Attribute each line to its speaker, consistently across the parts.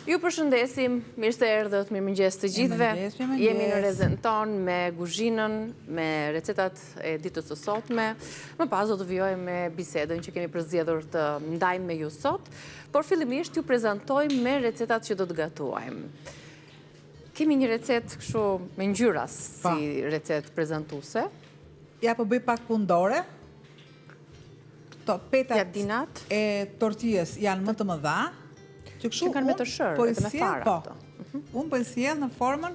Speaker 1: Ju përshëndesim, mirë se erdhët, mirëmëngjes të gjithëve. Jemi në rrezën tonë me kuzhinën, me recetat e ditës së sotme. Më pas do të vijojmë me bisedën që kemi përzgjedhur të ndajmë me ju sot, por fillimisht ju prezantojmë me recetat që do të gatuajmë. Kemi një recetë kështu me ngjyra si recetë prezantuese.
Speaker 2: Ja po bëj pak pundore. Petat e tortilles janë më të mëdha.
Speaker 1: Që kanë me të shërë, edhe me fara.
Speaker 2: Unë po e sjell në formën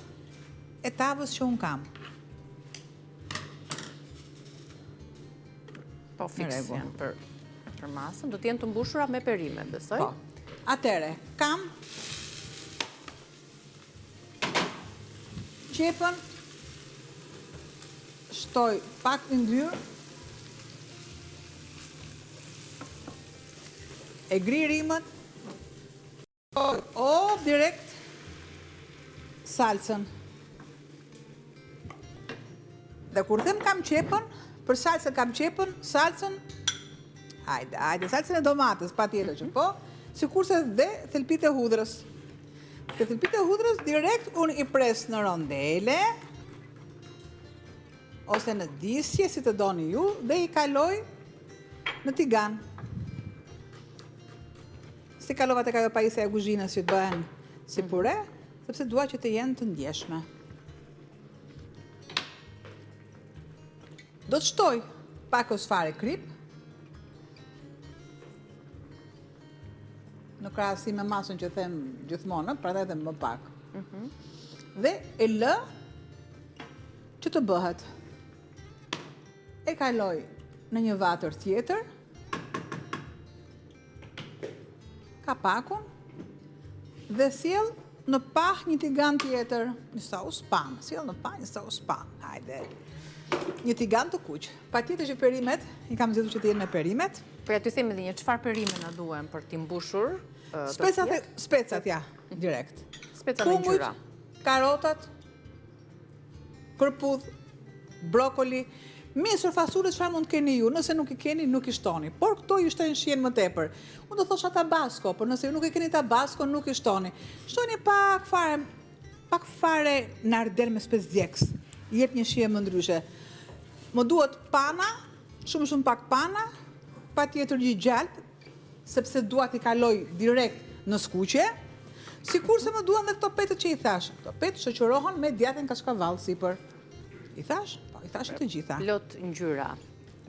Speaker 2: e tavës që unë kam.
Speaker 1: Po, fiks janë për masën. Do t'jenë të mbushura me perime, besoj?
Speaker 2: Po. Atere, kam qepën, shtoj pak të ndyrë, e gri rimët, direkt salsën. Dhe kur them kam qepën, për salsën kam qepën, salsën, salsën e domatës, pa tjetër që po, si kurse dhe thelpit e hudrës. Të thelpit e hudrës, direkt unë i pres në rondele, ose në disje, si të doni ju, dhe i kaloj në tigan. Si kalovat e kajo pajisja e kuzhinës që të bëhen si pure, sepse dua që të jenë të ndjeshme. Do të shtoj pak ose fare krip, në krahasim me masën që them gjithmonë, prandaj them më pak. Dhe e lë që të bëhet. E kaloj në një vatër tjetër, kapakun, dhe sjell në pah një tigan tjetër, një saus pan, sjell në pah një saus pan, hajde, një tigan të kuq. Pa tjetër që perimet, i kam zgjedhur që të jenë me perimet.
Speaker 1: Po ja ty themi edhe një çfarë perime na duhen për t'i mbushur?
Speaker 2: Specat, ja, direkt.
Speaker 1: Speca me ngjyra.
Speaker 2: Karotat, kërpudh, brokoli, misër, fasullet, çfarë mund të keni ju, nëse nuk i keni, nuk i shtoni. Por këto ju shtojnë shihen më tepër. Unë do thosha tabasco, por nëse ju nuk i keni tabasco, nuk i shtoni. Shtoni pak fare nardel me spec djeks. I jep një shije më ndryshe. Më duhet pana, shumë pak pana, pa tjetër një gjalp, sepse dua t'i kaloj direkt në skuqe, sikurse më duan dhe këto petët që i thash. Këto petë shoqërohen me djathën kaskavall sipër. I thash? I thashë të gjitha.
Speaker 1: Plot ngjyra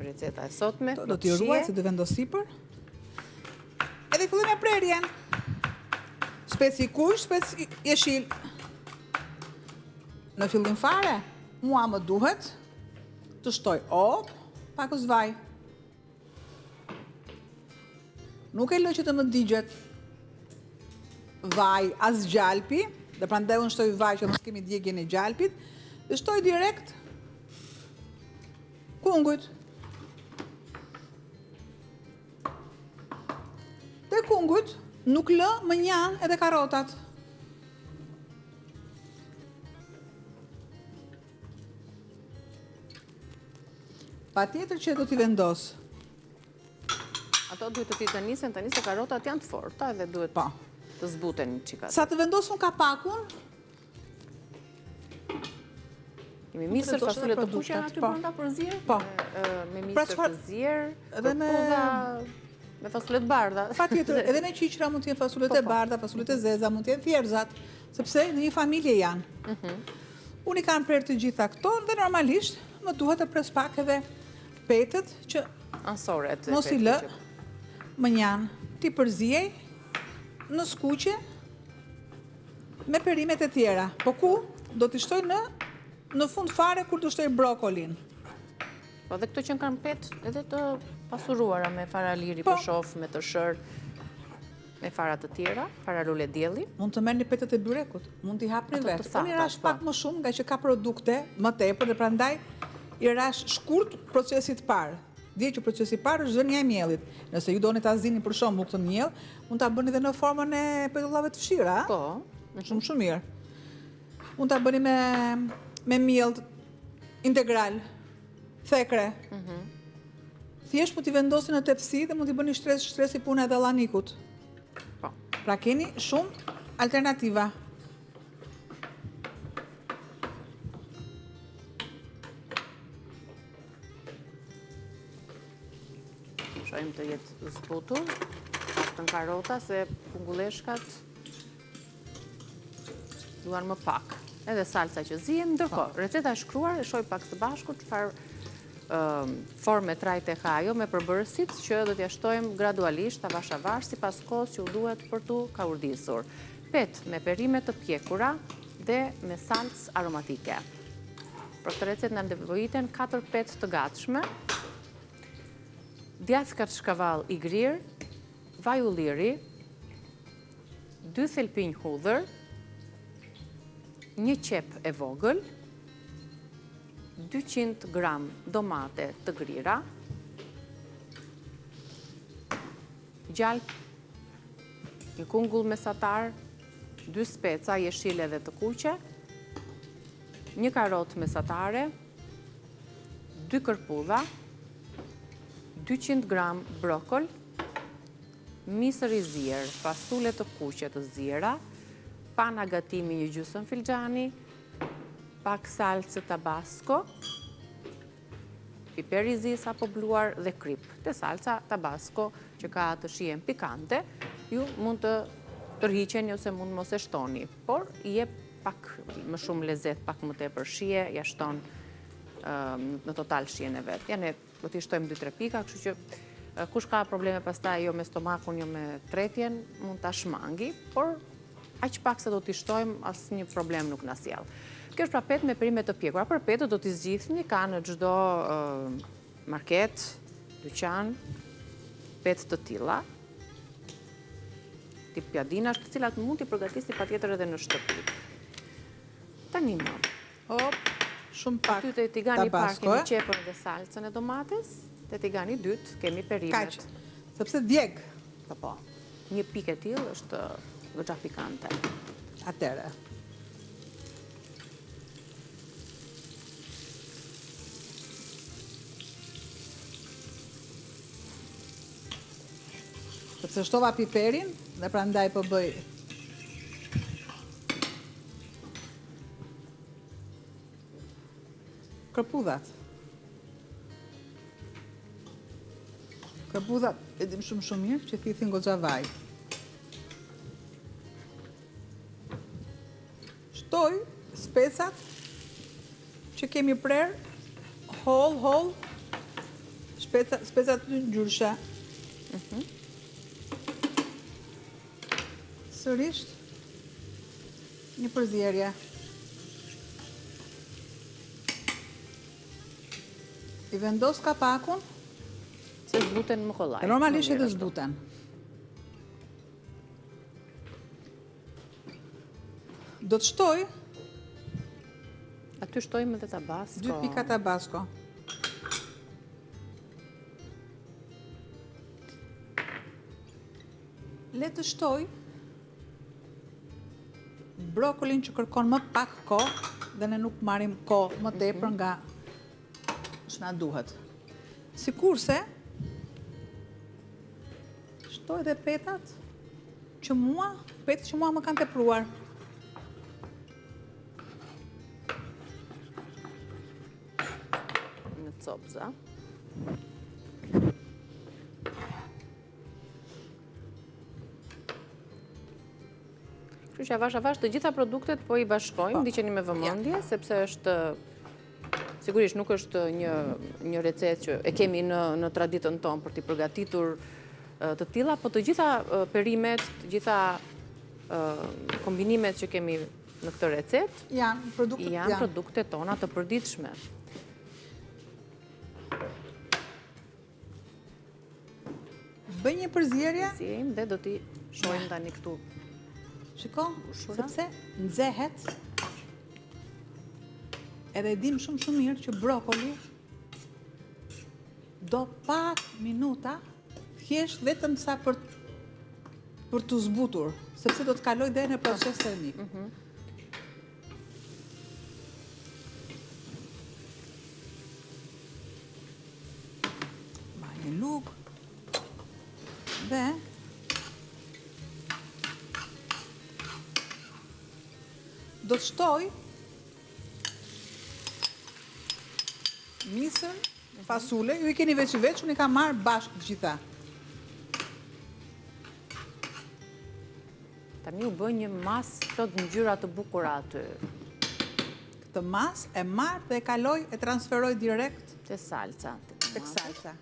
Speaker 1: receta e sotme.
Speaker 2: Do t'i ruaj se do vendos sipër. Edhe fillim me prerjen. Speci kuq, speci jeshil. Në fillim fare, mua më duhet të shtoj pak ose vaj. Nuk e lë që të më digjet vaj as gjalpi, dhe prandaj unë shtoj vaj që mos kemi djegjen e gjalpit, dhe shtoj direkt kungujt. Te kungujt nuk lë më njan edhe karotat. Pa tjetër që do t'i vendos.
Speaker 1: Ato duhet të t'i të nisen, tani se karotat janë të forta edhe duhet të zbuten qikat.
Speaker 2: Sa të vendosun kapakun,
Speaker 1: kemi misër, fasullet të kuqe aty brenda për zier?
Speaker 2: Po.
Speaker 1: Me misër të zier, kërpudha, me fasullet bardha.
Speaker 2: Patjetër, edhe me qiqra mund t'jenë fasullet e bardha, fasullet e zeza, mund t'jenë thjerëzat, sepse në një familje janë. Unë i kam prerë të gjitha këto dhe normalisht më duhet të pres pak edhe petët që mos i lë më njanë. Ti përzijej në skuqe me perimet e tjera. Po ku do t'i shtoj në fund fare kur të shtoj brokolin.
Speaker 1: Po dhe këto që në kanë petë edhe të pasuruara me fara liri për shof, me të shër, me fara të tjera, fara rule djeli.
Speaker 2: Mund të merrni petët e byrekut, mund t'i hapni vetë. Unë i rash pak më shumë nga që ka produkte më tepër dhe prandaj i rash shkurt procesit parë. Dje që procesi parë është zënia e miellit. Nëse ju doni ta zini për shembull këtë miell, mund ta bëni edhe në formën e petullave të fshira,
Speaker 1: Po,
Speaker 2: shumë mirë. Mund ta bëni me miell integral, thekre. Thjesht mund t'i vendosin në tepsi dhe mund t'i bëni shtres i puna edhe llanikut. Pra keni shumë Alternativa.
Speaker 1: Shojmë të jetë zbutur, të në karota, se pungulleshkat duan më pak. Edhe salca që zihem, ndërkohë, receta e shkruar e shoj pak së bashku çfarë forme trajte ka ajo me përbërësit që do t'ja shtojmë gradualisht, avash sipas kohës që u duhet për tu kaurdisur. Pet me perime të pjekura dhe me salcë aromatike. Për këtë recetë në nevojiten 4 pet të gatshme, djathë kachkavall i grirë, vaj ulliri, 2 thelpinj hudhër, 1 qep e vogël, 200 gram domate të grira, gjalp, një kungull mesatar, 2 speca jeshile dhe të kuqe, 1 karot mesatare, 2 kërpudha, 200 gram brokol, misër i zier, fasule të kuqe të ziera, pana gatimi 1 gjysmë filxhani, pak salcë tabasco, piper i zi apo bluar dhe krip. Te salca tabasco që ka të shijen pikante, ju mund të tërhiqeni ose mund mos e shtoni, por i jep pak më shumë lezet, pak më tepër shije, ja shton në total shijen e vet. Ja ne do t'i shtojmë 2-3 pika, kështu që kush ka probleme pastaj jo me stomakun, jo me tretjen, mund ta shmangi, por aq pak se do t'i shtojmë, asnjë problem nuk na sjell. Kjo është pra pet me perime të pjekura. Për petët do t'i zgjidhni, ka në çdo market, dyqan, pet të tilla, tip pjadinash, të cilat mund t'i përgatisni patjetër edhe në shtëpi. Tani më.
Speaker 2: Hop, shumë pak
Speaker 1: Ty te tigani parë
Speaker 2: tabasco,
Speaker 1: kemi qepën dhe salcën e domates, te tigani dytë kemi perimet.
Speaker 2: kaq, sepse djeg.
Speaker 1: Po. Një pikë e tillë është goxha pikante.
Speaker 2: Atëre. Sepse shtova piperin dhe prandaj po bëj kërpudhat. Kërpudhat e dim shumë mirë që thithin goxha vaj. Shtoj specat që kemi prerë holl, specat të ngjyrsha. Sërish një përzierje. I vendos kapakun,
Speaker 1: Se zbuten më kollaj.
Speaker 2: normalisht edhe zbuten. Do të shtoj
Speaker 1: Aty shtojmë edhe tabasco.
Speaker 2: 2 pika tabasco. Le të shtoj brokolin që kërkon më pak kohë dhe ne nuk marrim kohë më tepër nga ç'na duhet. Sikurse shtoj edhe petat që mua më kanë tepruar.
Speaker 1: Në copza. Kështu që avash të gjitha produktet po i bashkojmë, ndiqeni me vëmendje, sepse është sigurisht nuk është një recetë që e kemi në traditën tonë për t'i përgatitur të tilla, po të gjitha perimet, të gjitha kombinimet që kemi në këtë recetë janë produkte tona të përditshme.
Speaker 2: Bëj një përzierje.
Speaker 1: Dhe do t'i shohim tani këtu.
Speaker 2: Shiko, sepse nxehet. Edhe dim shumë mirë që brokoli do pak minuta, thjesht vetëm sa për të zbutur, sepse do të kaloj deri në proces termik. Mbaj një lugë dhe do të shtoj misën, fasule, ju i keni veç i veç, unë i kam marrë bashkë të gjitha.
Speaker 1: Tani u bën një masë plot ngjyra të bukura aty.
Speaker 2: Këtë masë e marrë dhe e kaloj, e transferoj direkt
Speaker 1: Te salca.
Speaker 2: tek salca.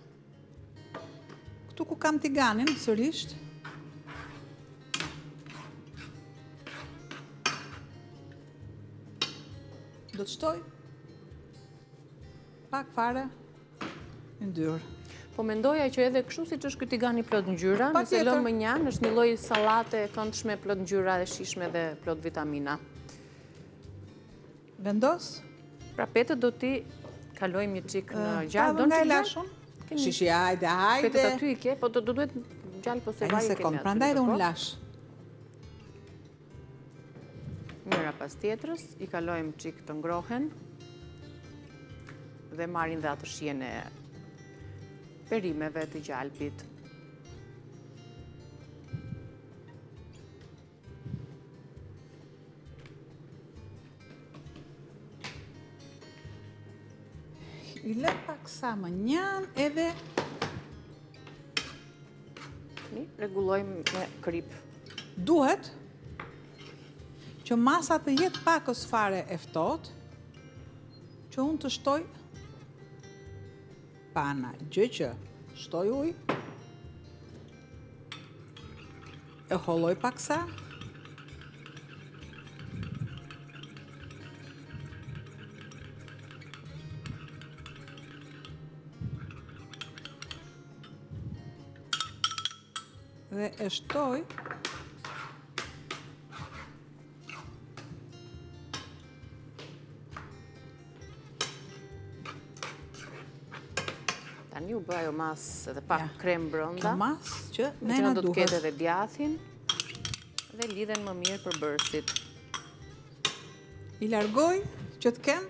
Speaker 2: Këtu ku kam tiganin, sërisht, do të shtoj pak fare në ndyrë.
Speaker 1: Po mendoja që edhe kështu siç është ky tigani plot ngjyra, nëse
Speaker 2: Patjetër.
Speaker 1: lëmë më njanë, është një lloj sallate e këndshme plot ngjyra dhe shishme dhe plot vitamina.
Speaker 2: Vendos,
Speaker 1: Pra petët do t'i kalojmë një çik në
Speaker 2: pa
Speaker 1: gjallë,
Speaker 2: dhe
Speaker 1: don
Speaker 2: nga
Speaker 1: të
Speaker 2: e
Speaker 1: gjallë?
Speaker 2: lashun.
Speaker 1: Kemi-
Speaker 2: Shishi, hajde.
Speaker 1: Petët aty i ke, po do duhet gjallë po se
Speaker 2: Një
Speaker 1: vaj e
Speaker 2: sekund,
Speaker 1: kemi
Speaker 2: prandaj dhe
Speaker 1: po?
Speaker 2: unë lash.
Speaker 1: Njëra pas tjetrës, i kalojmë çik të ngrohen dhe marrin dhe atë shijen e perimeve të gjalpit.
Speaker 2: I lë pak sa më njanë edhe
Speaker 1: Rregullojmë me krip.
Speaker 2: duhet që masa të jetë pakës fare e ftohtë, që unë të shtoj pana, gjë që shtoj ujë, e holloj paksa, dhe e shtoj
Speaker 1: Tani u bë ajo masë edhe pak krem brenda.
Speaker 2: mas që
Speaker 1: Me
Speaker 2: ne
Speaker 1: që
Speaker 2: na
Speaker 1: do të ketë
Speaker 2: duhet.
Speaker 1: edhe djathin dhe lidhen më mirë për bërësit.
Speaker 2: I largoj që të kem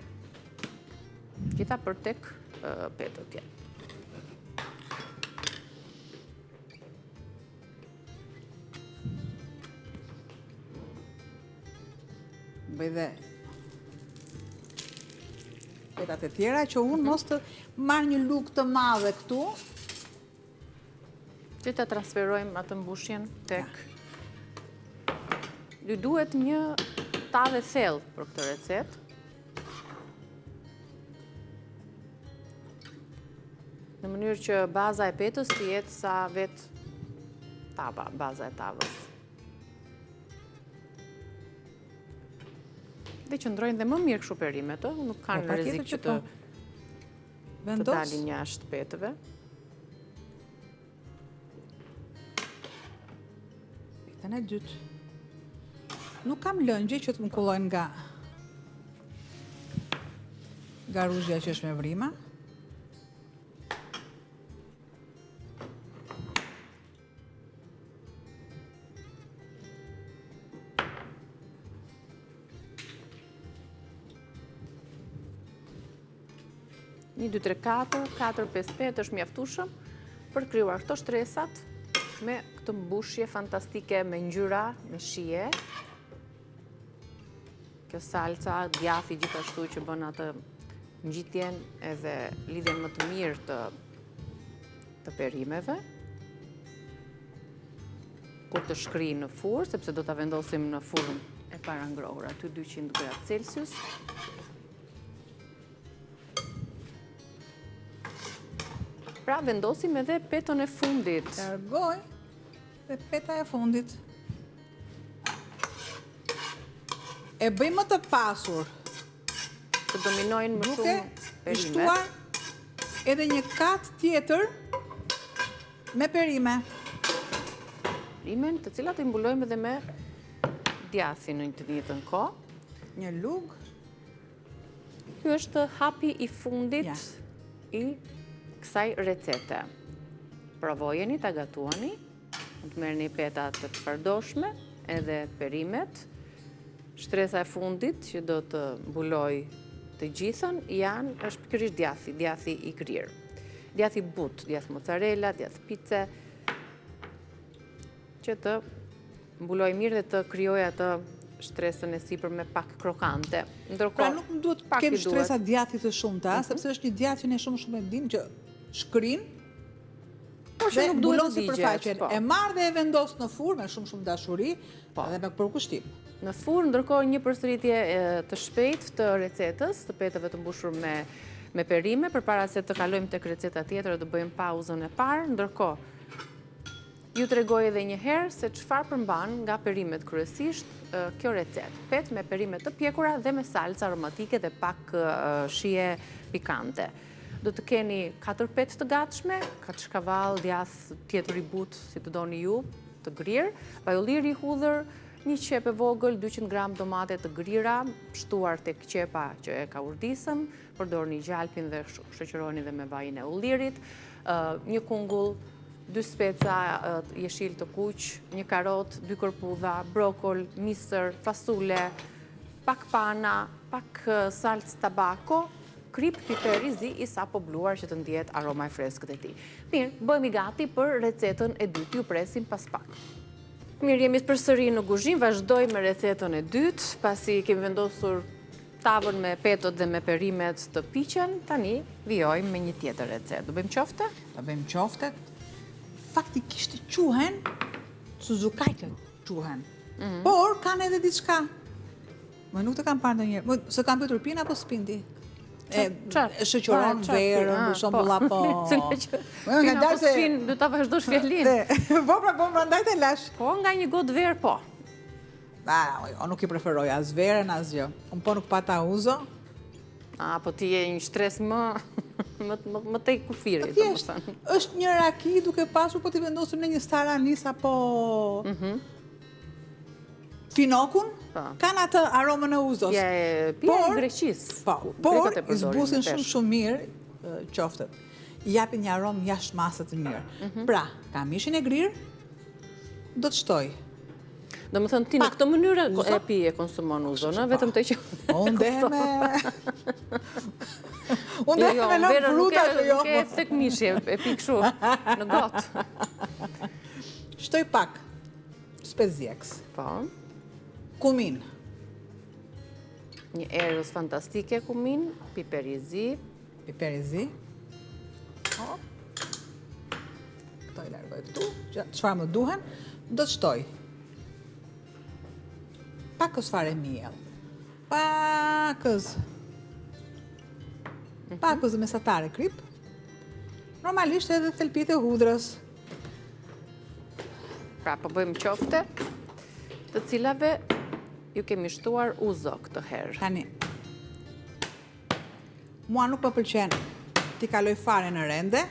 Speaker 1: Gjitha për tek petët ja.
Speaker 2: bëj dhe petat e tjera që unë mos të marr një lugë të madhe këtu.
Speaker 1: Që ta transferojmë atë mbushjen tek. Ju duhet një tavë thellë për këtë recetë. Në mënyrë që baza e petës të jetë sa vetë tava, baza e tavës. Dhe qëndrojnë dhe më mirë kështu perimet, nuk kanë
Speaker 2: patjetër
Speaker 1: rrezik
Speaker 2: që
Speaker 1: që të
Speaker 2: Vendos
Speaker 1: dalin jashtë petëve.
Speaker 2: petën e dytë. Nuk kam lëngje që të më kullojnë nga ruzhja që është me vrima.
Speaker 1: Një, 2, 3, 4, 4, 5, 5 është mjaftueshëm për të krijuar këto shtresat me këtë mbushje fantastike me ngjyra, me shije. Kjo salca, djathi gjithashtu që bën atë ngjitjen edhe lidhjen më të mirë të perimeve. Kur të shkrijë në furrë, sepse do ta vendosim në furrën e parangrohur, aty 200 gradë Celsius. Pra vendosim edhe petën e fundit.
Speaker 2: Largoj dhe peta e fundit. E bëj më të pasur,
Speaker 1: Të dominojnë më
Speaker 2: duke
Speaker 1: shumë
Speaker 2: i
Speaker 1: perimet.
Speaker 2: shtuar edhe një kat tjetër me perime.
Speaker 1: Perimen, të cilat i mbulojmë edhe me djathin në të njëjtën kohë.
Speaker 2: Një lugë.
Speaker 1: Ky është hapi i fundit
Speaker 2: Ja.
Speaker 1: i kësaj recete. Provojeni, ta gatuani, mund të merrni petat të çfarëdoshme, edhe perimet. Shtresa e fundit që do të mbuloj të gjithën është pikërisht djathi i krirë. Djathi but, djath mozzarella, djath pice, që të mbuloj mirë dhe të krijoj atë shtresën e sipër me pak krokante.
Speaker 2: Pra nuk më duhet kem shtresa djathit të shumta, sepse është një djath që ne shumë e dim që shkrin,
Speaker 1: por që nuk duhet të
Speaker 2: sipërfaqen. E marr dhe e vendos në furrë me shumë dashuri dhe me përkushtim.
Speaker 1: Në furrë, ndërkohë një përsëritje të shpejtë të recetës, të peteve të mbushur me perime, përpara se të kalojmë tek receta tjetër dhe të bëjmë pauzën e parë. Ndërkohë, ju tregoj edhe një herë se çfarë përmban nga perimet kryesisht kjo recetë. Pet me perime të pjekura dhe me salca aromatike dhe pak shije pikante. Do të keni 4 pet të gatshme, kaçkavall, djath tjetër i butë, si të doni ju, të grirë, vajolliri i hudhër, një qep e vogël, 200 gram domate të grira, shtuar tek qepa që e ka urdisëm, përdorni gjalpin dhe shoqëroni dhe me vajin e ullirit, një kungull, 2 speca jeshil të kuq, një karot, 2 kërpudha, brokol, misër, fasule, pak pana, pak salcë tabako, krip, piper i zi, i sapo bluar që të ndihet aroma e freskët e tij. Mirë, bëhemi gati për recetën e dytë, ju presim pas pak. Mirë, jemi përsëri në kuzhinë, vazhdoj me recetën e dytë, pasi kemi vendosur tavën me petot dhe me perimet të piqen, tani vijojmë me një tjetër recetë. Do bëjmë qofte?
Speaker 2: Do bëjmë qofte. Faktikisht quhen Suzukajtë quhen. Por kanë edhe diçka. Më nuk të kam parë ndonjëherë. Se kam pyetur pin apo spindi? Shoqëron verën, për shembull apo.
Speaker 1: Nga dalë se do ta vazhdosh fjalinë.
Speaker 2: Po prandaj të lash.
Speaker 1: Po nga një gotë verë po.
Speaker 2: Unë nuk i preferoj as verën as gjë. Unë po nuk pata uzo.
Speaker 1: Po ti je një shtres më tej kufirit,
Speaker 2: domethënë. Është një raki duke pasur po ti vendosim në një staranis apo finokun, kanë atë aromën e uzos.
Speaker 1: Pia e Greqisë.
Speaker 2: Por i zbusin shumë mirë qoftet. I japin një aromë jashtë masë të mirë. Pra, ka mishin e grirë, do të shtoj.
Speaker 1: Do më thënë ti në këtë mënyrë e pi e konsumon uzo, në vetëm të që...
Speaker 2: Unë dehe me... Unë dehe me në fruta që jo...
Speaker 1: Nuk e tek mishi e pi këshu në gotë.
Speaker 2: Shtoj pak spezjeks.
Speaker 1: Po.
Speaker 2: Kumin.
Speaker 1: Një erës fantastike kumin, piper i zi.
Speaker 2: Piper i zi. Këto i largoj këtu, çfarë më duhen, do të shtoj. Pakës fare miell, pakës mesatare krip, normalisht edhe thelpit e hudrës.
Speaker 1: Pra, po bëjmë qofte, të cilave ju kemi shtuar uzo këtë herë.
Speaker 2: Tani, mua nuk më pëlqen t'i kaloj fare në rende,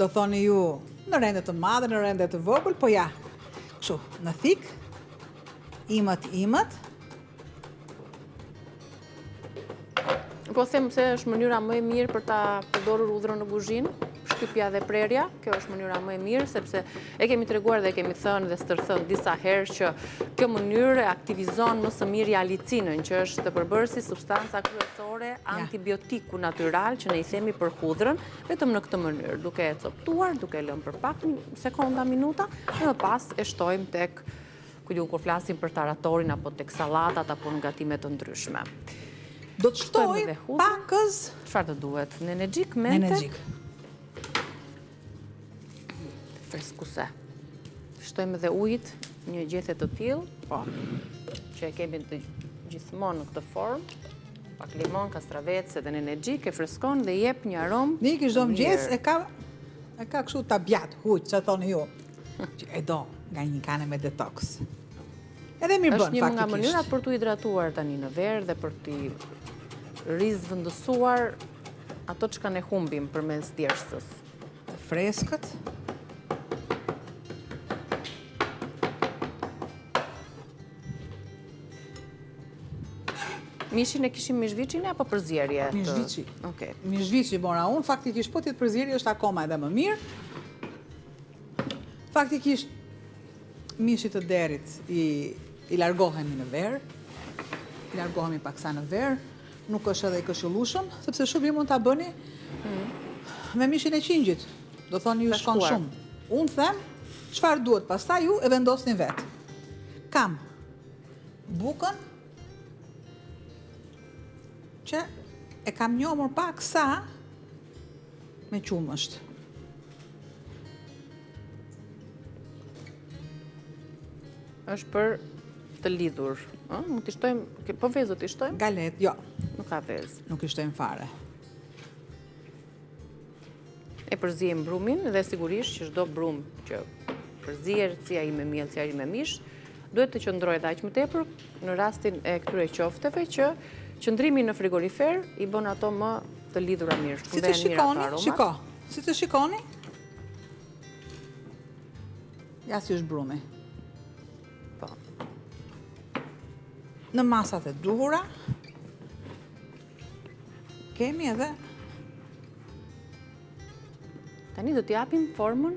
Speaker 2: do thoni ju në rende të madhe, në rende të vogël, po ja, kështu, në thik, imët.
Speaker 1: Po them se është mënyra më e mirë për ta përdorur udhrën në kuzhinë, shtypja dhe prerja, kjo është mënyra më e mirë, sepse e kemi treguar dhe kemi thënë dhe stërthënë disa herë që kjo mënyrë aktivizon më së miri alicinën, që është të përbërësi substanca kryesore antibiotiku natyral që ne i themi për hudhrën, vetëm në këtë mënyrë, duke e coptuar, duke lënë për pak sekonda, minuta, dhe më pas e shtojmë tek kur flasim për taratorin apo tek sallatat apo në gatimet të ndryshme.
Speaker 2: Do të shtoj pakës...
Speaker 1: Çfarë të duhet? Nenegjik, mente?
Speaker 2: Nenegjik.
Speaker 1: Freskuse. Shtojmë edhe ujit, një gjethe të tillë, që e kemi të gjithmonë në këtë formë. Pak limon, kastravecë dhe nenegjik, e freskon dhe jep një aromë.
Speaker 2: Niki çdo mëngjes e ka kështu tabiat, huq, çfarë thoni ju. E do nga një kane me detox. Edhe mirë bën, faktikisht.
Speaker 1: Është një nga mënyrat për t'u hidratuar tani në verë dhe për t'i rizvendësuar ato që ne humbim përmes djersës.
Speaker 2: Freskët.
Speaker 1: Mishin e kishim mishviqin apo përzierje?
Speaker 2: Mishviqi.
Speaker 1: Okej.
Speaker 2: Mishviqi mora unë, faktikisht po tjetë përzierje është akoma edhe më mirë. Faktikisht, mishit të derit i largohemi në verë, i largohemi paksa në verë, nuk është edhe i këshillueshëm, sepse shumë mund ta bëni me mishin e qingjit. Do thoni ju shkon shumë. Unë them, çfarë duhet, pastaj ju e vendosni vetë. Kam bukën që e kam njomur pak sa me qumësht.
Speaker 1: Është për të lidhur. Mund t'i shtojmë, po vezë t'i shtojmë?
Speaker 2: Galet, jo.
Speaker 1: Nuk ka vezë.
Speaker 2: Nuk i shtojmë fare.
Speaker 1: E përzijem brumin dhe sigurisht që çdo brum që përzihet, si ai me miell, si ai me mish, duhet të qëndrojë aq më tepër në rastin e këtyre qofteve që qëndrimi në frigorifer i bën ato më të lidhura mirë.
Speaker 2: Si të shikoni, shiko. Si të shikoni? Ja si është brumi.
Speaker 1: Po.
Speaker 2: Në masat e duhura kemi edhe
Speaker 1: tani do t'i japim formën.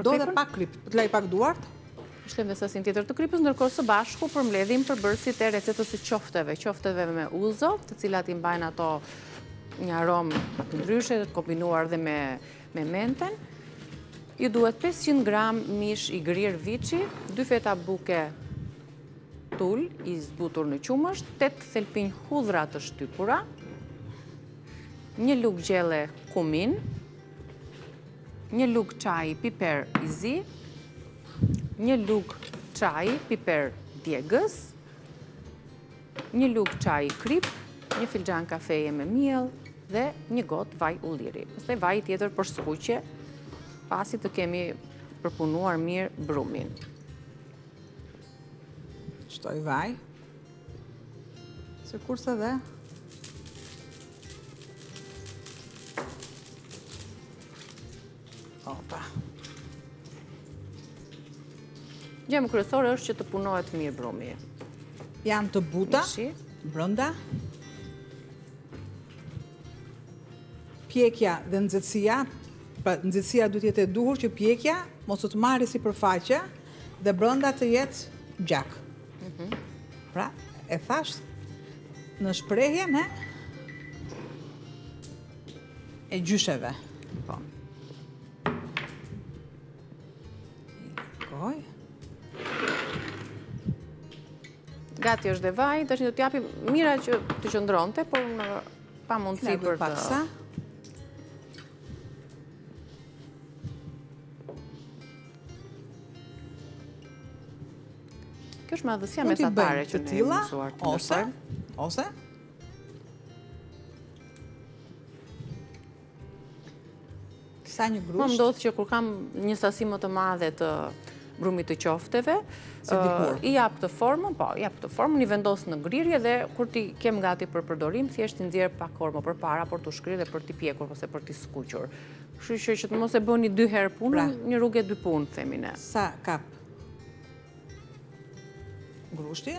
Speaker 2: Do dhe pak krip, të laj pak duart.
Speaker 1: Shtojmë dhe sasin tjetër të kripës, ndërkohë së bashku përmbledhim përbërësit e recetës së qofteve me uzo, të cilat i mbajnë ato një aromë të ndryshe, të kombinuar dhe me menten. Ju duhet 500 gram mish i grirë viçi, 2 feta buke tull i zbutur në qumësht, 8 thelpinj hudhra të shtypura, 1 lugë gjelle kumin, 1 lugë çaj piper i zi, 1 lugë çaj piper djegës, 1 lugë çaj krip, 1 filxhan kafeje me miell dhe 1 gotë vaj ulliri. Pastaj vaj tjetër për skuqje, pasi të kemi përpunuar mirë brumin.
Speaker 2: Shtoj vaj. Sikurse dhe opa.
Speaker 1: Gjë më kryesore është që të punohet mirë brumi.
Speaker 2: Janë të buta, brënda. Pjekja dhe nxehtësia, pra nxehtësia duhet jetë e duhur që pjekja mos të marrë sipërfaqe dhe brënda të jetë gjak. Pra, e thash në shprehjen e gjysheve.
Speaker 1: Po. Gati është dhe vaj, tash do t'japim mira që të qëndronte, por në pa mundësi për të... Kjo është madhësia mesatare që ne mësuar të ndërtojmë.
Speaker 2: Ose? Sa një grusht?
Speaker 1: Më ndodhë që kur kam një sasi më të madhe të brumit të qofteve, i jap të formën, i vendos në grirje dhe kur ti kem gati për përdorim, thjesht i nxjerr pak orë më përpara për të shkrirë dhe për t'i pjekur ose për t'i skuqur. Kështu që të mos e bëni 2 herë punën, një rrugë 2 punë, themi ne.
Speaker 2: Sa kap grushti?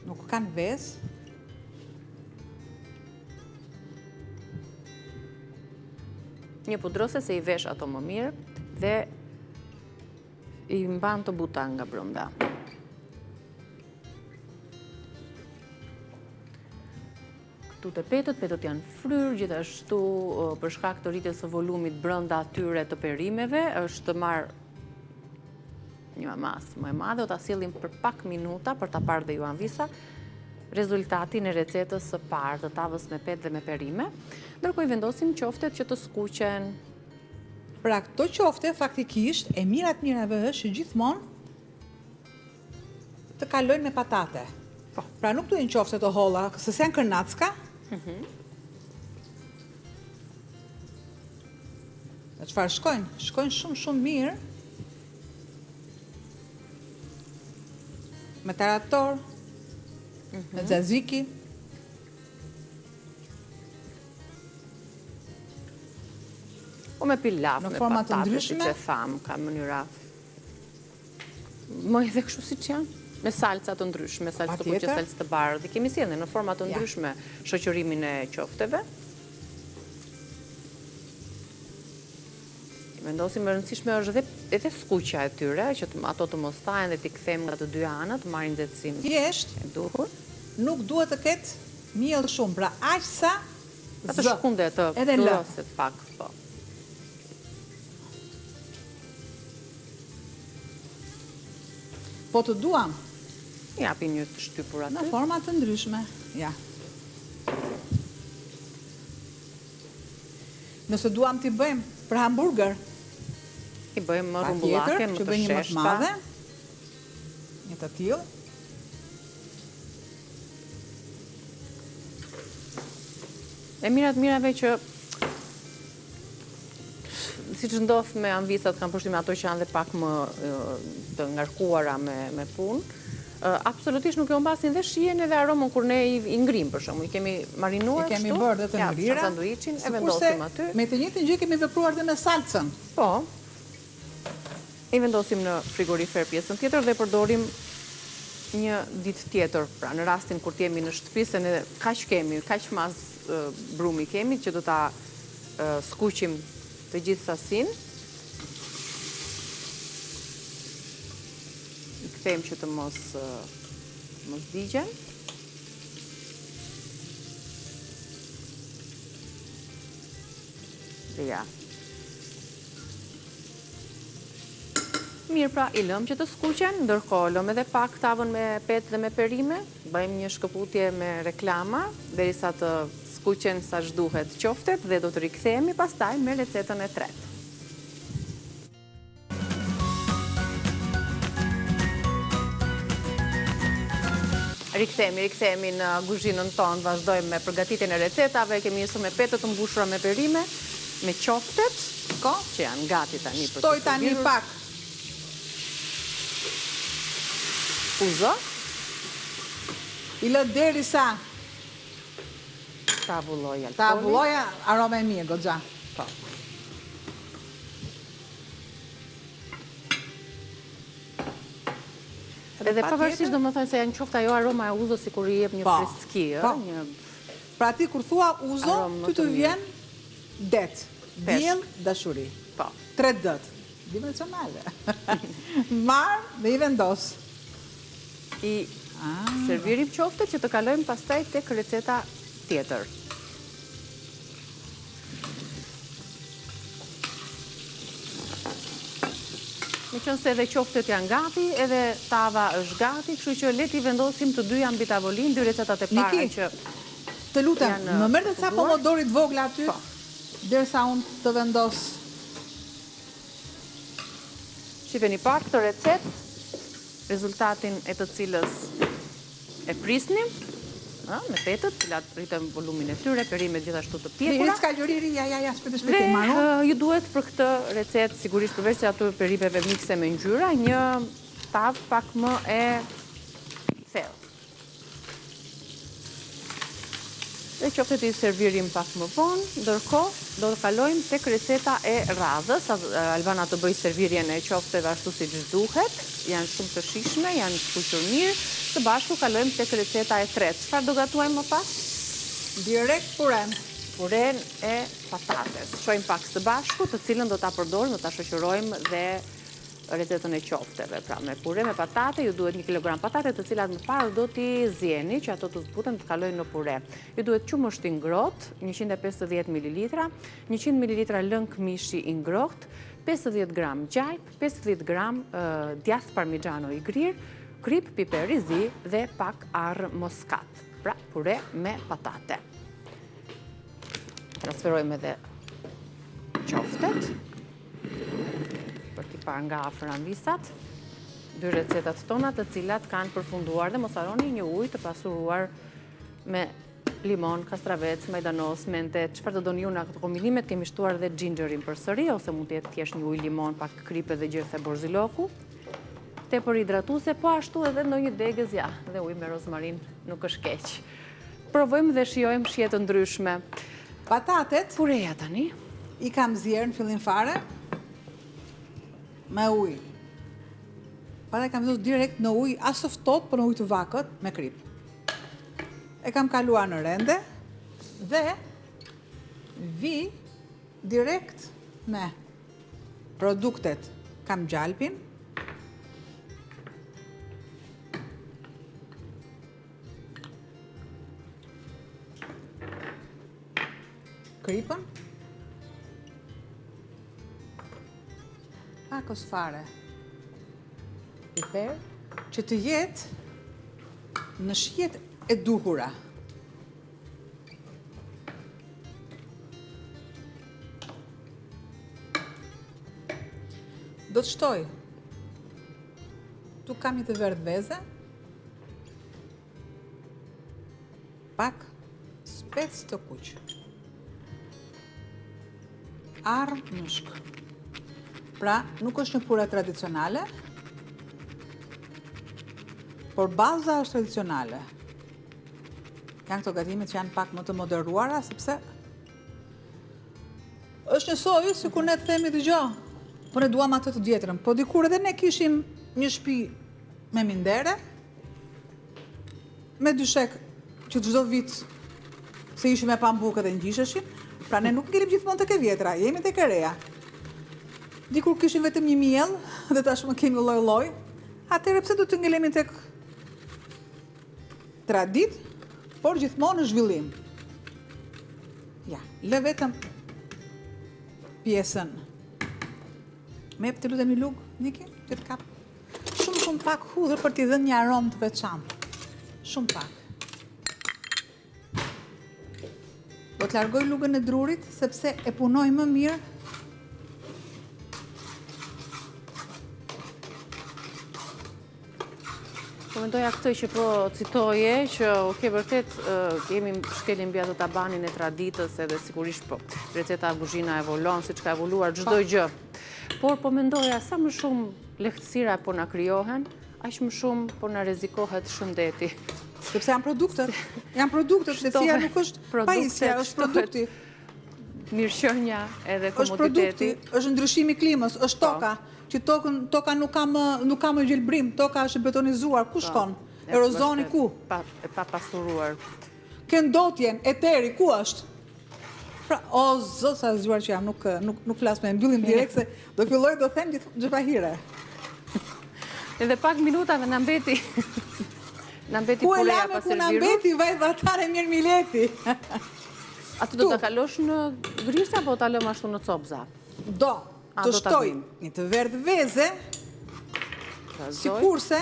Speaker 2: Nuk kanë vezë.
Speaker 1: Një pudrose se i vesh ato më mirë dhe i mban të buta nga brenda. Këtu të petët janë fryrë, gjithashtu për shkak të rritjes së volumit brenda atyre të perimeve, është të marrë një masë më e madhe, o ta sillim për pak minuta për ta parë dhe ju anvisa rezultatin e recetës së parë të tavës me petë dhe me perime, ndërkohë i vendosim qoftet që të skuqen.
Speaker 2: Pra këto qofte faktikisht e mirat mirave është gjithmonë të kalojnë me patate. Pra nuk duhen qofte të holla, se janë kërnacka. Dhe çfarë shkojnë? Shkojnë shumë mirë me tarator, me tzatziki.
Speaker 1: O me pilaf, me patate, si që thamë, ka mënyra. Më edhe kështu si që janë? Me salca të ndryshme, salcë të kuqe, salcë të bardhë. Kemi sjellë në forma të ndryshme shoqërimin e qofteve. Vendosim e rëndësishme është edhe skuqja e tyre, që ato të mos tahen dhe t'i kthejmë nga të dy anët, marrin nxehtësim e duhur.
Speaker 2: Nuk duhet të ketë miell shumë, pra aq sa
Speaker 1: zë. Atë shkunde të turoset pak, po.
Speaker 2: Po të duam.
Speaker 1: Japi një të shtypur aty.
Speaker 2: Në forma të ndryshme. Ja. Nëse duam t'i bëjmë për hamburger,
Speaker 1: I bëjmë më rumbullake, më
Speaker 2: që
Speaker 1: të
Speaker 2: bëjmë një më të
Speaker 1: sheshta.
Speaker 2: madhe, një të tillë.
Speaker 1: E mirave që siç ndodh me anvisat, kam përshtypjen ato që janë dhe pak më të ngarkuara me punë, absolutisht nuk e humbasin dhe shijen edhe aromën kur ne i ngrim për shembull. I kemi marinuar
Speaker 2: I kemi
Speaker 1: kështu,
Speaker 2: bërë dhe të ngrira.
Speaker 1: sanduiçin e vendosim aty.
Speaker 2: Me të njëjtën gjë kemi vepruar dhe me salcën.
Speaker 1: Po. I vendosim në frigorifer pjesën tjetër dhe përdorim një ditë tjetër, pra në rastin kur t'jemi në shtëpi, se ne kaq kemi, kaq mas brumi kemi që do ta skuqim të gjithë sasinë. I kthejmë që të mos digjen. Dhe ja. Mirë, pra, i lëm që të skuqen, ndërkohë lëm edhe pak tavën me petë dhe me perime, bëjmë një shkëputje me reklama, derisa të skuqen sa ç'duhet qoftet dhe do të rikthehemi pastaj me recetën e tretë. Rikthehemi në kuzhinën tonë, vazhdojmë me përgatitjen e recetave, kemi nisur me petë të mbushura me perime, me qoftet, që janë gati tani për të
Speaker 2: Shtoj tani
Speaker 1: servirur.
Speaker 2: pak
Speaker 1: Uzo.
Speaker 2: I lë derisa
Speaker 1: Ta avulloj alkooli.
Speaker 2: ta avulloja, aroma e mirë, goxha.
Speaker 1: Po. Edhe pavarësisht domethënë se janë qoftë ajo aroma e uzos sikur i jep një
Speaker 2: Po,
Speaker 1: freski,
Speaker 2: po.
Speaker 1: një
Speaker 2: Pra ti kur thua uzo,
Speaker 1: Aromë më
Speaker 2: ty të
Speaker 1: të mirë.
Speaker 2: vjen det, diell, dashuri.
Speaker 1: po.
Speaker 2: 3 dët. Dimensionale. Marr dhe i vendos.
Speaker 1: I servirim qoftet që të kalojmë pastaj tek receta tjetër. Me qënë se edhe qoftet janë gati, edhe tava është gati, kështu që le t'i vendosim të dyja mbi tavolinë, dy recetat e para
Speaker 2: Niki,
Speaker 1: që
Speaker 2: Të lutem,
Speaker 1: janë
Speaker 2: më merrte ca
Speaker 1: studuar.
Speaker 2: pomodorit vogla aty,
Speaker 1: Po.
Speaker 2: derisa unë të vendos.
Speaker 1: Shifeni pak të recet, rezultatin e të cilës e prisnim, me petët, cilat rritëm volumin e tyre, perimet gjithashtu të pjekura.
Speaker 2: Ska gjoriri, ja, shpejt
Speaker 1: Dhe
Speaker 2: e marru.
Speaker 1: ju duhet për këtë recet, sigurisht përveç se ato perimeve mikse me ngjyra, një tavë pak më e thellë. Dhe qoftet i servirim pak më vonë, ndërkohë do të kalojmë tek receta e radhës. Albana të bëj servirjen e qofteve ashtu siç duhet, janë shumë të shijshme, janë skuqur mirë. Së bashku kalojmë tek receta e tretë. Çfarë do gatuajmë më pas?
Speaker 2: Direkt puren.
Speaker 1: Puren e patates. Shojmë pak së bashku, të cilën do ta përdorim, do ta shoqërojmë dhe recetën e qofteve. Pra me pure me patate, ju duhet 1 kg patate, të cilat më parë do t'i zjeni, që ato të zbuten të kalojnë në pure. Ju duhet qumësht i ngrohtë, 150 ml, 100 ml lëng mishi i ngrohtë, 50 gram gjajp, 50 gram djath parmigiano i grirë, krip, piper i zi dhe pak arë moskat. Pra, pure me patate. Transferojmë edhe qoftet, për t'i parë nga afër anvisat. 2 recetat tona të cilat kanë përfunduar dhe mos harroni një ujë të pasuruar me limon, kastravec, majdanos, mente, çfarë do doni ju në këto kombinimet, kemi shtuar dhe gingerin përsëri, ose mund të jetë thjesht një ujë limon, pak kripe dhe gjerthe borziloku. Tepër hidratuse, po ashtu edhe ndonjë degëz, ja, dhe ujë me rozmarin nuk është keq. Provojmë dhe shijojmë shije të ndryshme.
Speaker 2: Patatet
Speaker 1: Pureja tani.
Speaker 2: i kam zjerë në fillim fare me ujë. Para kam vendosur direkt në ujë, as të ftohtë, por në ujë të vakët me krip. E kam kaluar në rende dhe vi direkt me produktet. Kam gjalpin, kripën, pakos fare piper, që të jetë në shijet e duhura. Do të shtoj. Tu kam një të verdh veze. Pak spec të kuq. Arë mushk. Pra, nuk është një pura tradicionale, por baza është tradicionale. Janë këto gatimet që janë pak më të moderuara, sepse është një sojë, si kur ne të themi të gjo, po ne duam atë të djetërën. Po dikur edhe ne kishim një shtëpi me mindere, me dyshek që çdo vit se ishim me pambukë dhe ngjisheshin, pra ne nuk ngelim gjithmonë tek e vjetra, jemi tek e reja. Dikur kishim vetëm një miell dhe tashmë kemi lloj-lloj. Atëherë pse do të ngelemi tek tradit, por gjithmonë në zhvillim. Ja, lë vetëm pjesën. Me të lutem një lugë, Niki, që të kap. Shumë pak hudhër për t'i dhënë një aromë të veçantë. Shumë pak. Do të largoj lugën e drurit, sepse e punoj më mirë.
Speaker 1: Komentoja këtë që po citoje, që vërtet kemi shkelin mbi atë tabanin e traditës edhe sigurisht po receta kuzhina evolon, siç ka evoluar çdo gjë. Por po mendoja sa më shumë lehtësira po na krijohen, aq më shumë po na rrezikohet shëndeti.
Speaker 2: Sepse janë produkte, shëndetësia nuk është pajisja, është produkti.
Speaker 1: Mirëqenia edhe
Speaker 2: Është
Speaker 1: komoditeti.
Speaker 2: produkti, është ndryshimi i klimës, është toka, që toka nuk ka më gjelbrim, toka është betonizuar, ku shkon? Erozoni ku?
Speaker 1: E pa pastruar.
Speaker 2: Këndotjen, eteri, ku është? Pra, o, zot sa zgjuar që jam, nuk flas me mbyllim direkt, se do filloj do them gjithpahire.
Speaker 1: Edhe pak minuta dhe na mbeti. Na mbeti
Speaker 2: Ku e
Speaker 1: pureja
Speaker 2: lame,
Speaker 1: pa
Speaker 2: ku na
Speaker 1: serviru.
Speaker 2: mbeti, vaj vatare mirë mileti.
Speaker 1: Atë do ta kalosh në grisë apo ta lëm ashtu në copza?
Speaker 2: Do të shtoj një të verdh veze, sikurse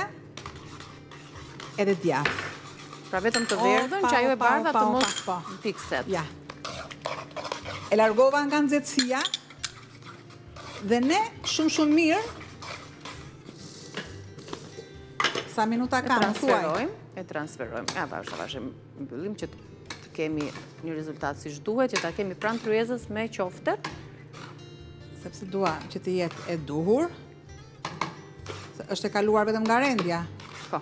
Speaker 2: edhe djath.
Speaker 1: Pra vetëm të verdhën, që ajo e bardha të mos pikset.
Speaker 2: Ja. E largova nga nxehtësia dhe ne shumë mirë sa minuta kanë thuaj.
Speaker 1: E transferojmë. Ja, vazhdim mbyllim që të kemi një rezultat siç duhet, që ta kemi pranë tryezës me qofte.
Speaker 2: Sepse dua që të jetë e duhur, se është e kaluar vetëm nga rendja.
Speaker 1: Po.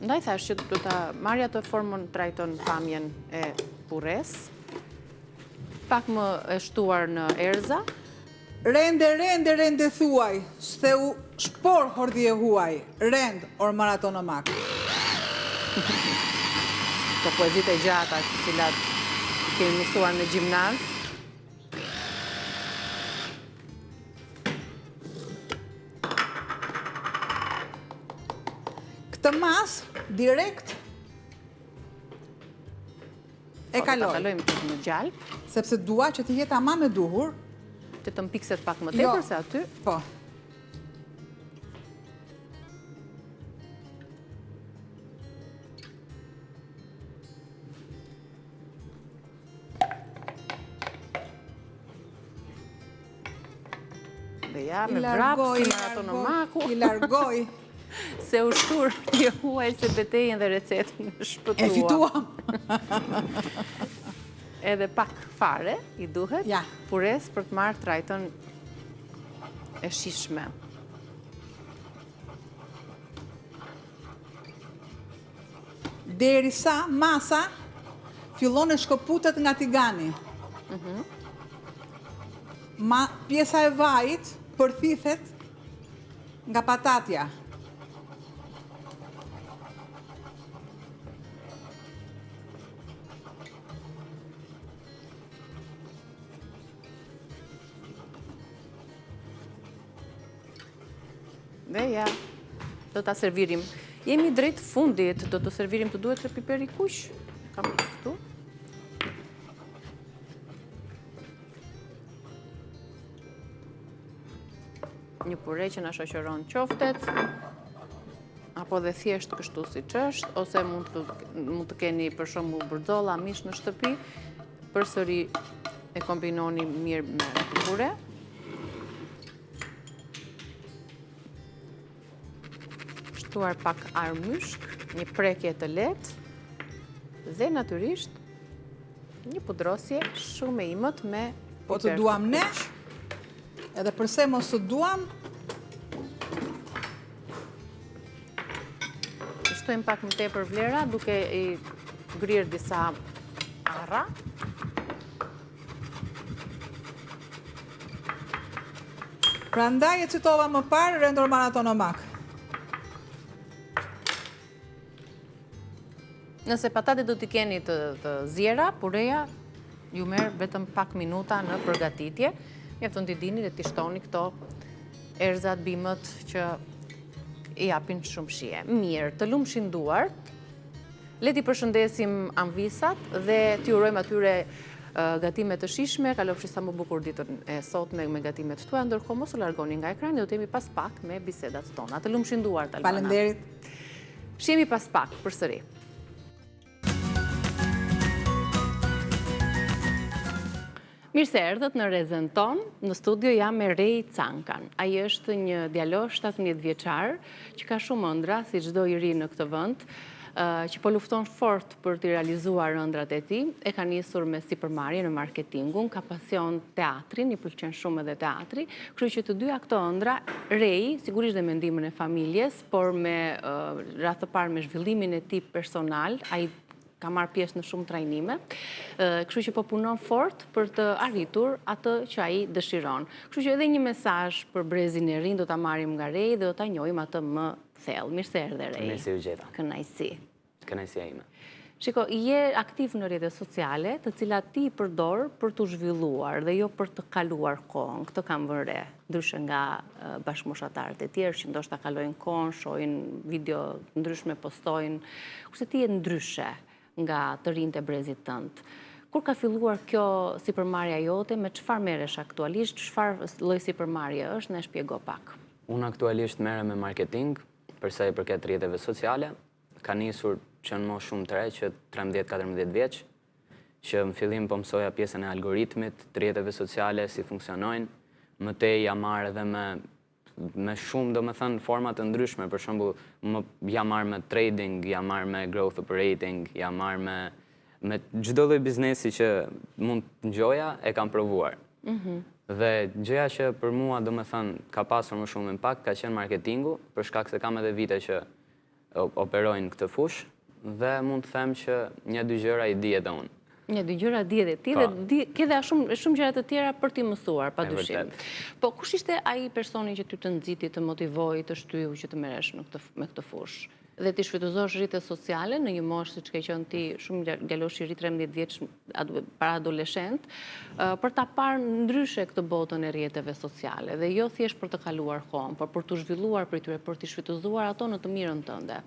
Speaker 1: Ndaj thash që do ta marrja të formën trajton pamjen e pures, pak më e shtuar në erza.
Speaker 2: Rende thuaj, s'te u shpor hordhje huaj, rend or maraton o mak.
Speaker 1: Të poezit e gjata që cilat kemi mësuar në gjimnaz.
Speaker 2: Këtë mas, direkt, e kaloj.
Speaker 1: Ta kalojmë në gjalp.
Speaker 2: Sepse dua që të jetë ama me duhur.
Speaker 1: Që të mpikset pak më tepër se aty.
Speaker 2: Po.
Speaker 1: Dhe ja, me vrapë, si maraton në maku.
Speaker 2: I largoj.
Speaker 1: Se u shtur një huaj se betejën dhe recetën shpëtua.
Speaker 2: E fituam.
Speaker 1: Edhe pak fare i duhet, pures për të marrë trajton e shishme.
Speaker 2: Derisa masa fillon e shkëputet nga tigani. Pjesa e vajit përthithet nga patatja.
Speaker 1: Dhe ja, do ta servirim. Jemi drejt fundit, do të servirim, të duhet të piper i kuq. Kam këtu. Një pure që na shoqëron qoftet. apo dhe thjesht kështu si që është, ose mund të keni për shembull bërdolla, mish në shtëpi, përsëri e kombinoni mirë me pure. Shtuar pak armyshk, një prekje të lehtë dhe natyrisht një pudrosje shumë e imët me
Speaker 2: po të duam ne, edhe përse mos të duam,
Speaker 1: shtojmë pak më tepër vlera duke i ngrirë disa arra.
Speaker 2: Prandaj e citova më parë Rendor Maratonomak.
Speaker 1: Nëse patatet do t'i keni të zjera, pureja ju merr vetëm pak minuta në përgatitje. Mjafton t'i dini dhe t'i shtoni këto erzat, bimët që i japin shumë shije. Mirë, të lumshin duart, le t'i përshëndesim anvisat dhe t'i urojmë atyre gatime të shishme. Kalofshi sa më bukur ditën e sotme me gatimet tuaja, ndërkohë mos u largoni nga ekrani, do të jemi pas pak me bisedat tona. Të lumshin duart, Albana.
Speaker 2: Faleminderit.
Speaker 1: Shihemi pas pak përsëri. Mirë se erdhët në Rezën ton, në studio jam me Rej Cankan. Ai është një djalosh 17 vjeçar, që ka shumë ëndra, si çdo i ri në këtë vend, që po lufton fort për të realizuar ëndrat e tij. E ka nisur me sipërmarrje në marketingun, ka pasion teatrin, i pëlqen shumë edhe teatri, kështu që të dyja këto ëndra, Rej, sigurisht dhe me ndihmën e familjes, por me rreth të parë me zhvillimin e tij personal, ai ka marrë pjesë në shumë trajnime, kështu që po punon fort për të arritur atë që ai dëshiron. Kështu që edhe një mesazh për brezin e rinj do ta marrim nga Rej dhe do ta njohim atë më thellë. Mirë se erdhe, Rej.
Speaker 3: Mirë se u gjeta.
Speaker 1: Kënaqësi.
Speaker 3: Kënaqësia ime.
Speaker 1: Shiko, je aktiv në rrjetet sociale, të cilat ti i përdor për të zhvilluar dhe jo për të kaluar kohën. Këtë kam vënë re, ndryshe nga bashkëmoshatarët e tjerë që ndoshta kalojnë kohën, shohin video ndryshme, postojnë, kurse ti je ndryshe nga të rinjt e brezit tënd. Kur ka filluar kjo sipërmarrja jote, me çfarë merresh aktualisht, çfarë lloj sipërmarrje është, na shpjego pak.
Speaker 3: Unë aktualisht merrem me marketing, për sa i përket rrjeteve sociale. Ka nisur që në moshë shumë të re, që 13-14 vjeç, që në fillim po mësoja pjesën e algoritmit, të rrjeteve sociale, si funksionojnë. Më tej jam marrë edhe me shumë, do me thënë, format të ndryshme, për shembull, jam marrë me trading, jam marrë me growth operating, jam marrë me çdo lloj biznesi që mund të ngjoja, e kam provuar. Dhe gjëja që për mua, do me thënë, ka pasur më shumë impakt, ka qenë marketingu, për shkak se kam edhe vite që operojnë këtë fushë, dhe mund të them që 1-2 gjëra i di edhe unë.
Speaker 1: 1-2 gjëra di edhe ti, dhe ke dhe shumë gjëra të tjera për t'i mësuar, padyshim. Po kush ishte ai personi që ty të nxiti, të motivoi, të shtyu që të merresh me këtë fushë? Dhe ti shfrytëzosh rrjetet sociale në një moshë siç ke qenë ti, shumë djalosh i ri 13 vjeç, para adoleshent, për ta parë ndryshe këtë botën e rrjeteve sociale, dhe jo thjesht për të kaluar kohën, por për të zhvilluar prej tyre, për të shfrytëzuar ato në të mirën tënde.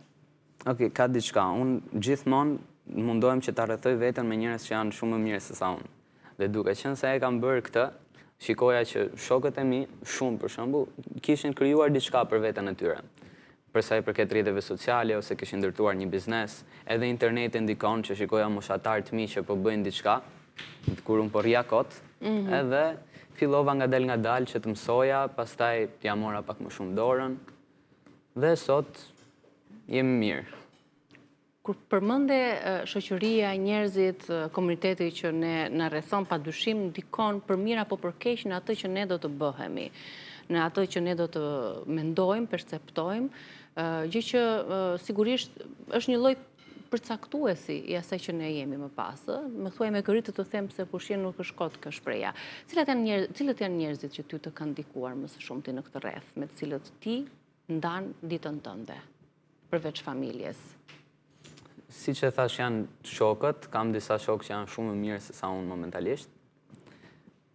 Speaker 3: Okej, ka diçka. Unë gjithmonë mundohem që ta rrethoj veten me njerëz që janë shumë më mirë se sa unë. Dhe duke qenë se e kam bërë këtë, shikoja që shokët e mi, shumë për shembull, kishin krijuar diçka për veten e tyre. Për sa i përket rrjeteve sociale ose kishin ndërtuar një biznes, edhe interneti ndikon që shikoja moshatarë të mi që po bëjnë diçka, kur unë po rria kot, edhe fillova ngadal që të mësoja, pastaj ja mora pak më shumë dorën, dhe sot jemi mirë.
Speaker 1: Kur përmende shoqëria, njerëzit, komuniteti që na rrethon, padyshim ndikon për mirë apo për keq në atë që ne do të bëhemi, në atë që ne do të mendojmë, perceptojmë, gjë që sigurisht është një lloj përcaktuesi i asaj që ne jemi më pas. Më thuaj me kërit të them se pushim nuk është kot kjo shpreha. Cilët janë njerëzit që ty të kanë ndikuar më së shumti në këtë rreth, me të cilët ti ndan ditën tënde, përveç familjes?
Speaker 3: Si që thash, janë shokët, kam disa shokë që janë shumë më mirë se sa unë momentalisht,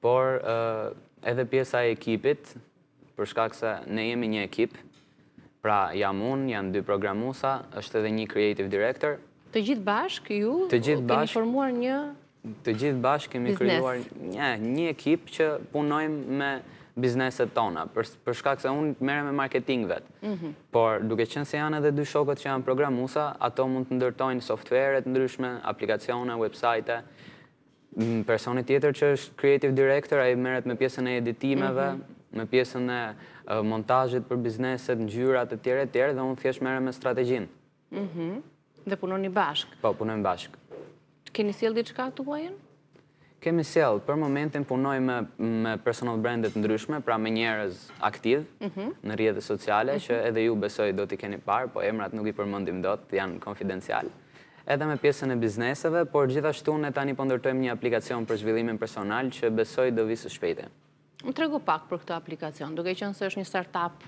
Speaker 3: por edhe pjesa e ekipit, për shkak se ne jemi një ekip, pra jam unë, janë 2 programuesa, është edhe një creative director.
Speaker 1: Të gjithë bashkë ju keni formuar një
Speaker 3: Të gjithë bashkë kemi krijuar një ekip që punojmë bizneset tona, për shkak se unë merrem me marketing vetë. Por duke qenë se janë edhe dy shokët që janë programuesa, ato mund të ndërtojnë software të ndryshme, aplikacione, website. Personi tjetër që është creative director, ai merret me pjesën e editimeve, me pjesën e montazhit për bizneset, ngjyrat e tjera dhe unë thjesht merrem me strategjinë.
Speaker 1: Dhe punoni bashkë?
Speaker 3: Po, punojmë bashkë.
Speaker 1: Keni sjell diçka tuajën?
Speaker 3: Kemi sjell, për momentin punoj me personal brandet ndryshme, pra me njerëz aktiv në rrjetet sociale, që edhe ju besoj do t'i keni parë, po emrat nuk i përmendim dot, janë konfidencial. Edhe me pjesën e bizneseve, por gjithashtu ne tani po ndërtojmë një aplikacion për zhvillimin personal që besoj do vi së shpejti.
Speaker 1: Më tregu pak për këtë aplikacion, duke qenë se është një startup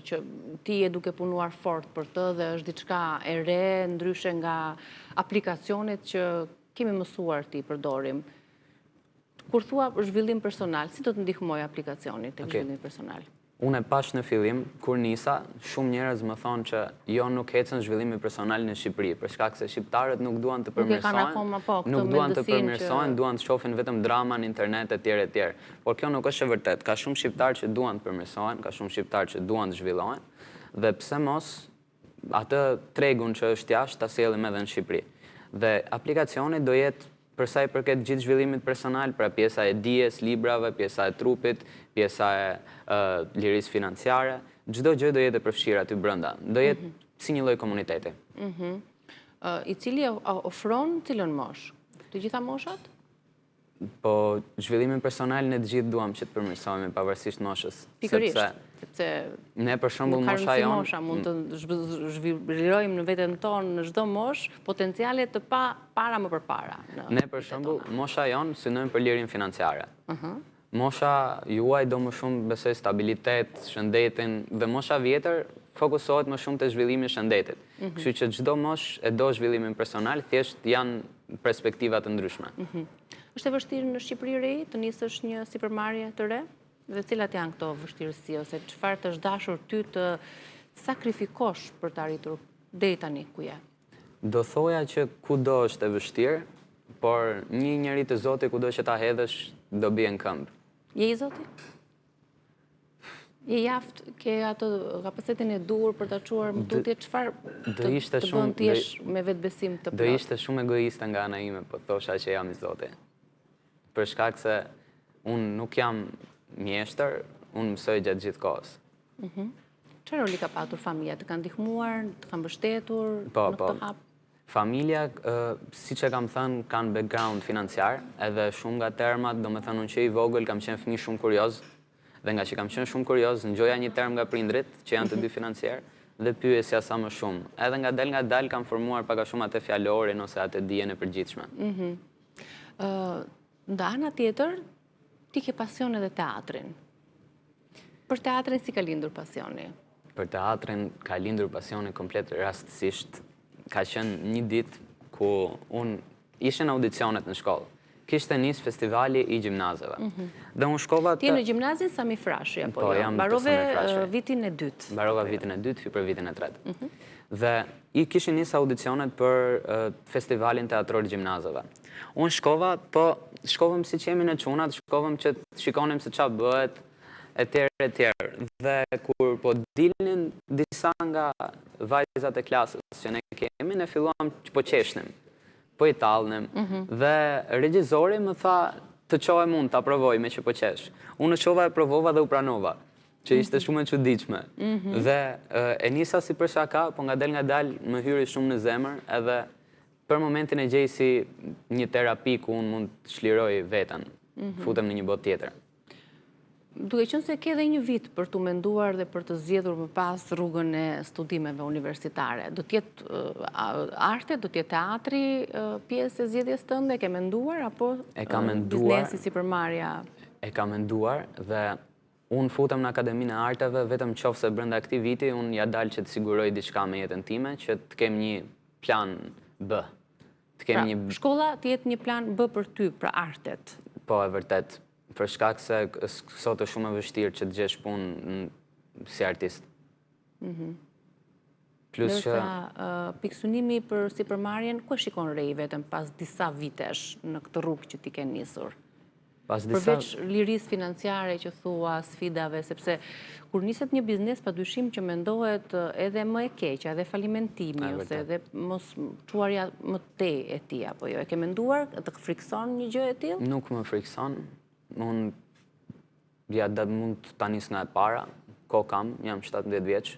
Speaker 1: që ti e duke punuar fort për të dhe është diçka e re, ndryshe nga aplikacionet që kemi mësuar ti përdorim. Kur thua zhvillim personal, si do të ndihmoj aplikacionit të zhvillim personal?
Speaker 3: Unë e pash në fillim, kur nisa, shumë njerëz më thonë që jo nuk ecën zhvillimi personal në Shqipëri, për shkak se shqiptarët nuk duan të përmirësojnë, duan të shohin vetëm drama në internet e tjerë. Por kjo nuk është e vërtet. Ka shumë shqiptarë që duan të përmirësohen, ka shumë shqiptarë që duan të zhvillohen, dhe pse mos atë tregun që është jashtë ta sjellim edhe në Shqipëri. Dhe aplikacioni do jetë për sa i përket gjithë zhvillimit personal, pra pjesa e dijes, librave, pjesa e trupit, pjesa e lirisë financiare, çdo gjë do jetë e përfshirë aty brenda. Do jetë si një lloj komuniteti.
Speaker 1: I cili ofron cilën moshë? Të gjitha moshat?
Speaker 3: Po, zhvillimin personal ne të gjithë duam që të përmirësohemi pavarësisht moshës.
Speaker 1: Pikërisht, sepse
Speaker 3: ne për shembull mosha jon,
Speaker 1: mosha mund të zhvillojmë në veten tonë në çdo moshë potenciale të para më përpara.
Speaker 3: Ne për shembull mosha jon synojmë për lirin financiare. Mosha juaj do më shumë besoj stabilitet, shëndetin, dhe mosha vjetër fokusohet më shumë te zhvillimi i shëndetit. Kështu që çdo moshë e do zhvillimin personal, thjesht janë perspektiva të ndryshme.
Speaker 1: Është e vështirë në Shqipëri re të nisësh një sipërmarrje të re? Dhe cilat janë këto vështirësi, ose çfarë të është dashur ty të sakrifikosh për të arritur deri tani ku je?
Speaker 3: Do thoja që kudo është e vështirë, por një njeri të Zotit kudo që ta hedhësh do bien këmbë.
Speaker 1: Je i Zotit? Je jaft, ke ato kapacitetin e dur për ta çuar më tutje, çfarë të bën ti me vetbesim të plot?
Speaker 3: Do ishte shumë egoiste nga ana ime, po thosha që jam i Zotit. Për shkak se unë nuk jam mjeshtër, unë mësoj gjatë gjithë kohës.
Speaker 1: Çfarë roli ka patur familja? Të kanë ndihmuar, të kanë mbështetur në këtë hap?
Speaker 3: Familja, siç e kam thënë, kanë background financiar, edhe shumë nga termat, domethënë unë që i vogël kam qenë fëmijë shumë kurioz, dhe nga që kam qenë shumë kurioz, ngjoja një term nga prindrit, që janë të dy financiar, dhe pyesja sa më shumë. Edhe nga dal kam formuar pak a shumë atë fjalorin ose atë dijen e përgjithshme.
Speaker 1: Nda ana tjetër, ti ke pasion edhe teatrin. Për teatrin si ka lindur pasioni?
Speaker 3: Për teatrin ka lindur pasioni komplet rastësisht. Ka qenë një ditë ku unë ishin audicionet në shkollë. Kishte nis festivali i gjimnazeve. Dhe unë shkova të...
Speaker 1: Ti në gjimnazin Sami Frashi, apo jo?
Speaker 3: jam të
Speaker 1: Mbarove
Speaker 3: Sami Frashi.
Speaker 1: vitin e dytë.
Speaker 3: Mbarova vitin e dytë, hy për vitin e tretë. Dhe i kishin nis audicionet për festivalin teatror gjimnazeve. Unë shkova, po shkovëm si që jemi në çunat, shkovëm që të shikonim se çfarë bëhet, etj. Dhe kur po dilnin disa nga vajzat e klasës që ne kemi, ne filluam që po qeshnim, po i tallnim, dhe regjizori më tha të çohem unë, ta provoj me që po qesh. Unë çova e provova dhe u pranova, që ishte shumë e çuditshme. Dhe e nisa si për shaka, po nga dal më hyri shumë në zemër, edhe për momentin e gjej si një terapi ku unë mund të shliroj veten, futem në një botë tjetër.
Speaker 1: Duke qenë se ke edhe një vit për të menduar dhe për të zgjedhur më pas rrugën e studimeve universitare, do të jetë arte, do të jetë teatri pjesë e zgjedhjes tënde, ke menduar apo biznesi sipërmarrja?
Speaker 3: E kam menduar dhe unë futem në Akademinë e Arteve vetëm qofse brenda këtij viti unë ja dal që të siguroj diçka me jetën time, që të kem një plan B.
Speaker 1: Pra, shkolla të jetë një plan B për ty, pra artet.
Speaker 3: Po, e vërtet. Për shkak se sot është shumë e vështirë që të gjesh punë si artist. Plus që
Speaker 1: pikësunimi për sipërmarrjen, ku shikon re vetëm pas disa vitesh në këtë rrugë që ti ke nisur? Përveç lirisë financiare që thua, sfidave, sepse kur niset një biznes, padyshim që mendohet edhe më e keqja, edhe falimentimi, ose edhe mos çuarja më tej e tij, apo jo? E ke menduar, të frikson një gjë e tillë?
Speaker 3: Nuk më frikson. Unë mund ta nis nga e para, ko kam, jam 17 vjeç,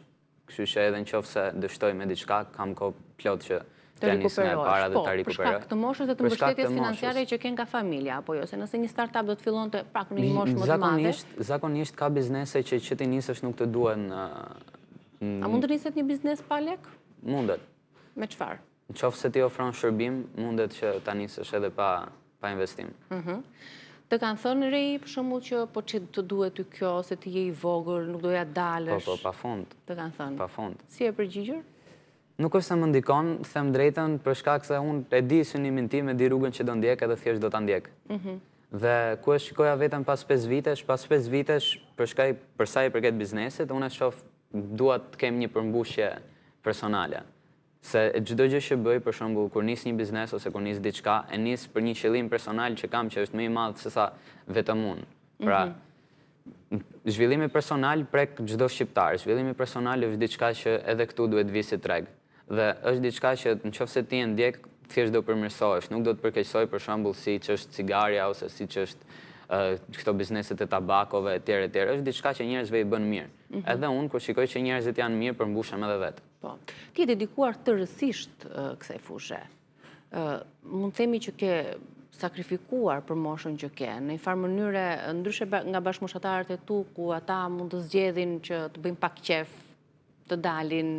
Speaker 3: kështu që edhe nëse dështoj me diçka, kam kohë plot që
Speaker 1: të rikuperosh.
Speaker 3: Po, për
Speaker 1: shkak të moshës dhe të mbështetjes financiare që ken nga familja, apo jo, se nëse një startup do të fillonte pak në një moshë më të madhe.
Speaker 3: Zakonisht ka biznese që ti nisësh nuk të duhen.
Speaker 1: A mund të niset një biznes pa lek?
Speaker 3: Mundet.
Speaker 1: Me çfarë?
Speaker 3: Nëse ti ofron shërbim, mundet që ta nisësh edhe pa investim.
Speaker 1: Të kanë thënë rej, për shembull, që po që të duhet ty kjo, se ti je i vogël, nuk doja dalësh.
Speaker 3: Po, pafund.
Speaker 1: Të kanë thënë.
Speaker 3: Pafund.
Speaker 1: Si e përgjigjur?
Speaker 3: Nuk është se më ndikon, them drejtën, për shkak se unë e di synimin tim, e di rrugën që do ndjek edhe thjesht do ta ndjek. Dhe ku e shikoja vetëm pas 5 vitesh, për sa i përket biznesit, unë e shoh dua të kem një përmbushje personale. Se çdo gjë që bëj, për shembull, kur nis një biznes ose kur nis diçka, e nis për një qëllim personal që kam, që është më i madh se sa vetëm unë. Pra, zhvillimi personal prek çdo shqiptar. Zhvillimi personal është diçka që edhe këtu duhet vi si treg. Dhe është diçka që nëse ti e ndjek, thjesht do përmirësohesh, nuk do të përkeqësoj për shembull siç është cigaria ose siç është këto bizneset e tabakove etj. Është diçka që njerëzve i bën mirë. Edhe unë kur shikoj që njerëzit janë mirë, përmbushem edhe vetë.
Speaker 1: Po. Ti je dedikuar tërësisht kësaj fushë. Mund të themi që ke sakrifikuar për moshën që ke, në një farë mënyre, ndryshe nga bashkëmoshatarët e tu, ku ata mund të zgjedhin që të bëjnë pak qef, të dalin,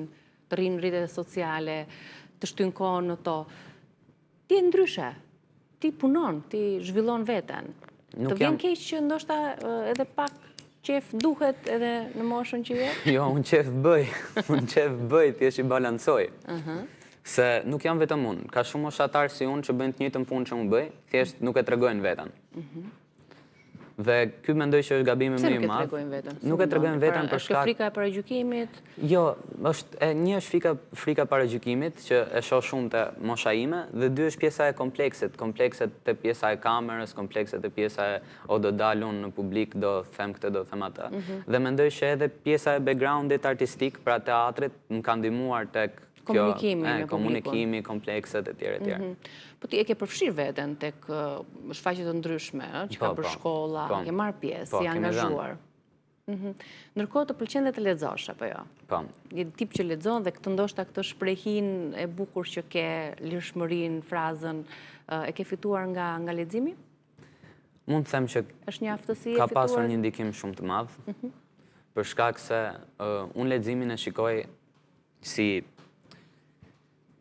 Speaker 1: të rrinë në rrjetet sociale, të shtyjnë kohën në to. Ti e ndryshe, ti punon, ti zhvillon veten. Të vjen keq që ndoshta edhe pak qef duhet edhe në moshën që je?
Speaker 3: Jo, unë qef bëj, thjesht i balancoj. Se nuk jam vetëm unë, ka shumë moshatarë si unë që bëjnë të njëjtën punë që unë bëj, thjesht nuk e tregojnë veten. Dhe ky mendoj që është gabimi më i madh. Nuk e tregojnë veten për shkak.
Speaker 1: Është frika e paragjykimit?
Speaker 3: Jo, një është frika e paragjykimit që e shoh shumë te mosha ime, dhe dy është pjesa e komplekset te pjesa e kamerës, komplekset te pjesa e o do dal unë në publik, do them këtë, do them atë. Dhe mendoj që edhe pjesa e backgroundit artistik, pra teatrit, më ka ndihmuar tek komunikimi, komplekset etj.
Speaker 1: Po ti e ke përfshirë veten tek shfaqje të ndryshme, që ka për shkolla, ke marrë pjesë, si angazhuar. Ndërkohë të pëlqen dhe të lexosh, apo jo?
Speaker 3: Po.
Speaker 1: Je tip që lexon dhe këtë ndoshta këtë shprehinë e bukur që ke, lirshmërinë, frazën, e ke fituar nga leximi?
Speaker 3: Mund të them që
Speaker 1: është një aftësi e fituar?
Speaker 3: Ka pasur një ndikim shumë të madh, për shkak se unë leximin e shikoj si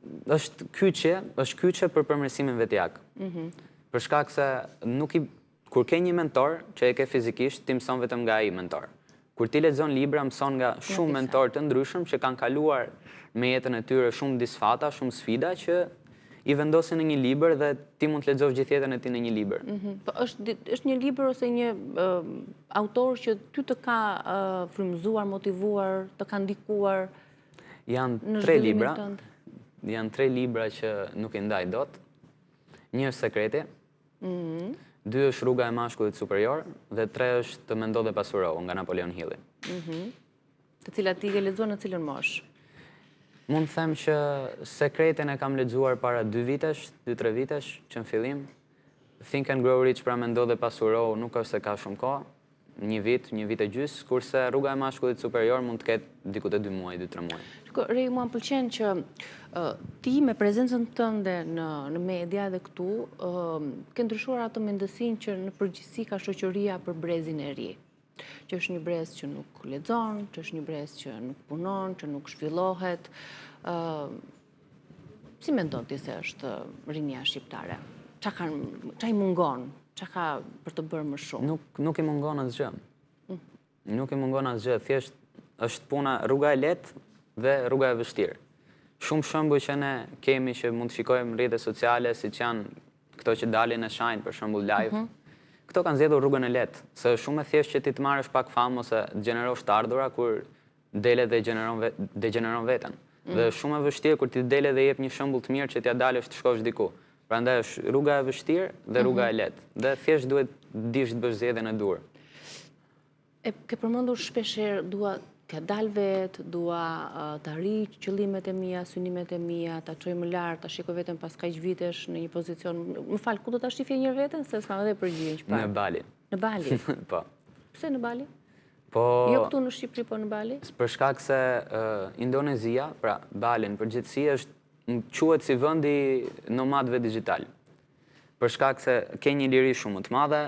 Speaker 3: është kyçe për përmirësimin vetjak. Për shkak se kur ke një mentor që e ke fizikisht, ti mëson vetëm nga ai mentor. Kur ti lexon libra, mëson nga shumë mentorë të ndryshëm që kanë kaluar me jetën e tyre shumë disfata, shumë sfida që i vendosin në një libër dhe ti mund të lexosh gjithë jetën e tij në një libër.
Speaker 1: Po është një libër ose një autor që ty të ka frymëzuar, motivuar, të ka ndikuar?
Speaker 3: Janë 3 libra. Janë 3 libra që nuk i ndaj dot. Një është Sekreti, 2 është Rruga e mashkullit superior, dhe 3 është Të mendo dhe pasuro, nga Napoleon Hilli.
Speaker 1: Të cilat ti ke lexuar në cilën moshë?
Speaker 3: Mund të them që Sekretin e kam lexuar para 2 vitesh, 2-3 vitesh, që në fillim. Think and Grow Rich, pra Mendo dhe pasuro, nuk është se ka shumë kohë, një vit e gjys, kurse Rruga e mashkullit superior mund të ketë diku te 2 muaj, 2-3 muaj.
Speaker 1: Rej, mua më pëlqen që ti me prezencën tënde në media dhe këtu, ke ndryshuar atë mendësinë që në përgjithësi ka shoqëria për brezin e ri. Që është një brez që nuk lexon, që është një brez që nuk punon, që nuk zhvillohet. Si mendon ti se është rinia shqiptare? Ç'a i mungon? Ç'a ka për të bërë më shumë?
Speaker 3: Nuk i mungon asgjë. Nuk i mungon asgjë, thjesht është puna, rruga e lehtë dhe rruga e vështirë. Shumë shembuj që ne kemi që mund të shikojmë në rrjetet sociale, siç janë këto që dalin në shajnë, për shembull live. Këto kanë zgjedhur rrugën e lehtë, se shumë e thjeshtë që ti të marrësh pak famë ose të gjenerosh të ardhura kur dele dhe degeneron veten. Dhe shumë e vështirë kur ti dele dhe jep një shembull të mirë që t'ja dalësh të shkosh diku. Prandaj është rruga e vështirë dhe rruga e lehtë. Dhe thjesht duhet dish të bësh zgjedhjen e dur.
Speaker 1: Ke përmendur shpeshherë dua t'ja dal vetë, dua të arrij qëllimet e mia, synimet e mia, ta çoj më lart, ta shikoj veten pas kaq vitesh në një pozicion. Më fal, ku do ta shifje një veten se s'kam edhe përgjigjen që
Speaker 3: Në Bali.
Speaker 1: Në Bali.
Speaker 3: Po.
Speaker 1: Pse në Bali?
Speaker 3: Po,
Speaker 1: Jo këtu në Shqipëri, po në Bali?
Speaker 3: për shkak se Indonezia, pra Bali në përgjithësi quhet si vendi nomadëve digjital. Për shkak se ke një liri shumë më të madhe,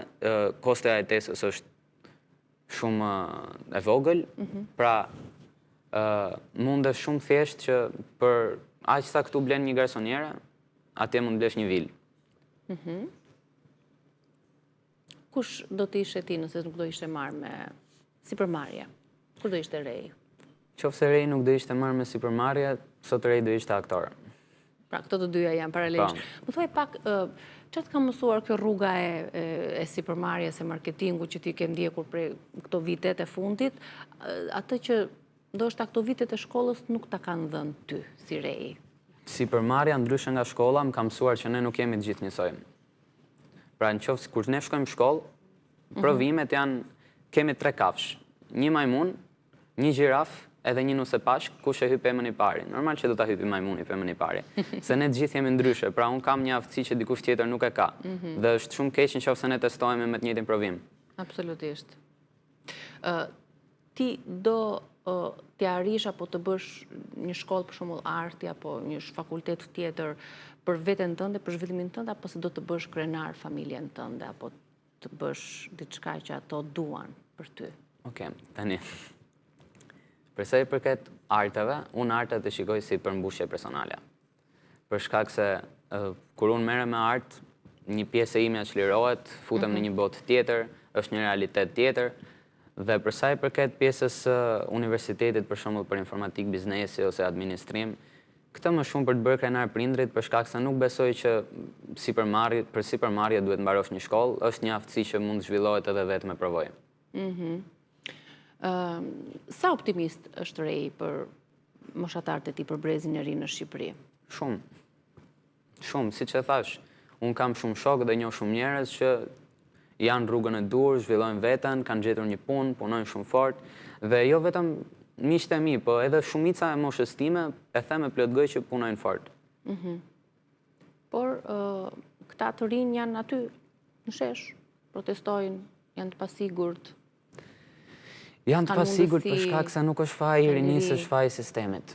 Speaker 3: kosti i jetesës është shumë e vogël, pra mundesh shumë thjesht që për aq sa këtu blen një garsoniere, atje mund blesh një vilë.
Speaker 1: Kush do të ishe ti nëse nuk do ishte marrë me sipërmarrje? Kur do ishte Rei?
Speaker 3: Qofse Rei nuk do ishte marrë me sipërmarrje, sot Rei do ishte aktor.
Speaker 1: Pra, këto të dyja janë paralelisht. Më thuaj pak, çfarë ka mësuar kjo rruga e sipërmarrjes, e marketingut që ti ke ndjekur prej këto vitet e fundit, atë që ndoshta këto vitet e shkollës nuk ta kanë dhënë ty si Rei?
Speaker 3: Sipërmarrja ndryshe nga shkolla më ka mësuar që ne nuk jemi të gjithë njësoj. Pra në qoftë kur ne shkojmë shkollë, provimet kemi 3 kafsh, një majmun, një gjiraf, edhe një nuse pashk, kush e hyp emën i pari. Normal që do ta hypi majmuni emën i pari. Se ne të gjithë jemi ndryshe, pra unë kam një aftësi që dikush tjetër nuk e ka. Dhe është shumë keq nëse ne testohemi me të njëjtin provim.
Speaker 1: Absolutisht. Ti do t'ja arrish apo të bësh një shkollë për shembull arti apo një fakultet tjetër për veten tënde, për zhvillimin tënd, apo se do të bësh krenar familjen tënde, apo të bësh diçka që ato duan për ty?
Speaker 3: Okej, tani. Për sa i përket arteve, unë artet e shikoj si përmbushje personale. Për shkak se kur unë merrem me art, një pjesë e ime çlirohet, futem në një botë tjetër, është një realitet tjetër. Dhe për sa i përket pjesës universitetit, për shembull për informatik, biznesi ose administrim, këtë më shumë për të bërë krenar prindrit, për shkak se nuk besoj që për sipërmarrje duhet mbarosh një shkollë, është një aftësi që mund të zhvillohet edhe vetë me provojë.
Speaker 1: Sa optimist është Rei për moshatarët e tij, për brezin e ri në Shqipëri?
Speaker 3: Shumë. Shumë, siç e thash, unë kam shumë shok dhe njoh shumë njerëz që janë rrugën e dur, zhvillojnë veten, kanë gjetur një punë, punojnë shumë fort, dhe jo vetëm miqtë e mi, po edhe shumica e moshës time e them me plot gojë që punojnë fort.
Speaker 1: Por këta të rinj janë aty në shesh, protestojnë, janë të pasigurt.
Speaker 3: Janë të pasigurt për shkak se nuk është faji i rinisë, është faji i sistemit.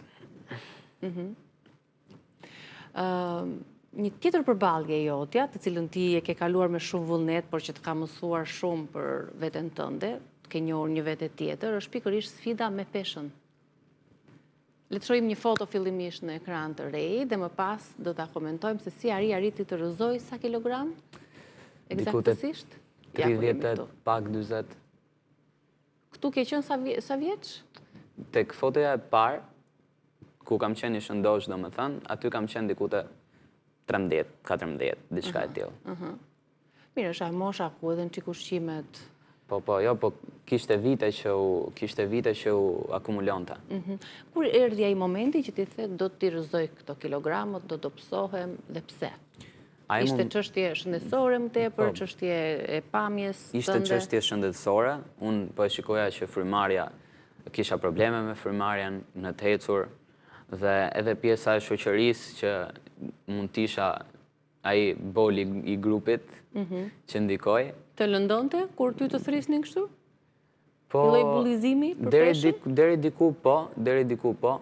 Speaker 1: Një tjetër përballje jotja, të cilën ti e ke kaluar me shumë vullnet, por që të ka mësuar shumë për veten tënde, të ke njohur një vete tjetër, është pikërisht sfida me peshën. Le të shohim një foto fillimisht në ekran të Rei dhe më pas do ta komentojmë se si arriti të rrëzoj sa kilogram? Eksaktësisht?
Speaker 3: 30, pak 40.
Speaker 1: Këtu ke qenë sa vjeç?
Speaker 3: Tek fotoja e parë, ku kam qenë i shëndosh, domethënë, aty kam qenë diku te 13, 14, diçka e tillë.
Speaker 1: Mirë, është mosha ku edhe në çik ushqimet.
Speaker 3: Po, kishte vite që u akumulonte.
Speaker 1: Kur erdhi ai momenti që ti the do t'i rrëzoj këto kilogramët, do të psohem dhe pse? Ishte çështje shëndetësore më tepër, çështje e pamjes tënde?
Speaker 3: Ishte çështje shëndetësore. Unë po e shikoja që frymarrja, kisha probleme me frymarrjen, në të ecur, dhe edhe pjesa e shoqërisë që mund t'isha ai boli i grupit që ndikoj.
Speaker 1: Të lëndonte kur ty të thrisnin kështu?
Speaker 3: Po,
Speaker 1: lloj bullizimi për peshën?
Speaker 3: Deri diku po,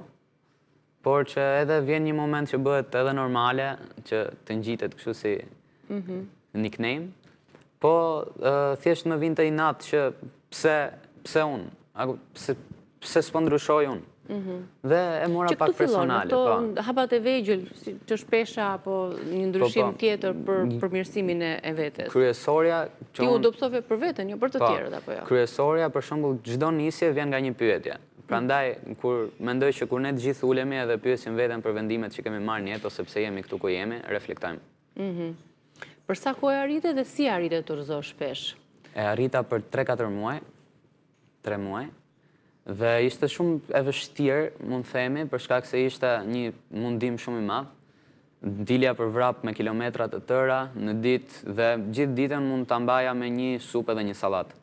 Speaker 3: por që edhe vjen një moment që bëhet edhe normale, që të ngjitet kështu si nickname, po thjesht më vinte inat që pse unë, pse s'po ndryshoj unë. Dhe e mora pak personale.
Speaker 1: Që këtu fillon, këto hapat e vegjël, që shpesha apo një ndryshim tjetër për përmirësimin e vetes.
Speaker 3: Kryesorja...
Speaker 1: Ti u dobësove për veten, jo për të tjerët, apo jo?
Speaker 3: Kryesorja, për shembull, çdo nisje vjen nga një pyetje. Prandaj, mendoj që kur ne të gjithë ulemi edhe pyesim veten për vendimet që kemi marrë në jetë ose pse jemi këtu ku jemi, reflektojmë.
Speaker 1: Për sa kohë arrite dhe si arrite të rrëzosh shpesh?
Speaker 3: E arrita për 3-4 muaj, 3 muaj, dhe ishte shumë e vështirë, mund themi, për shkak se ishte një mundim shumë i madh, dilja për vrap me kilometrat të tëra në ditë dhe gjithë ditën mund të mbaja me një supë dhe një salat.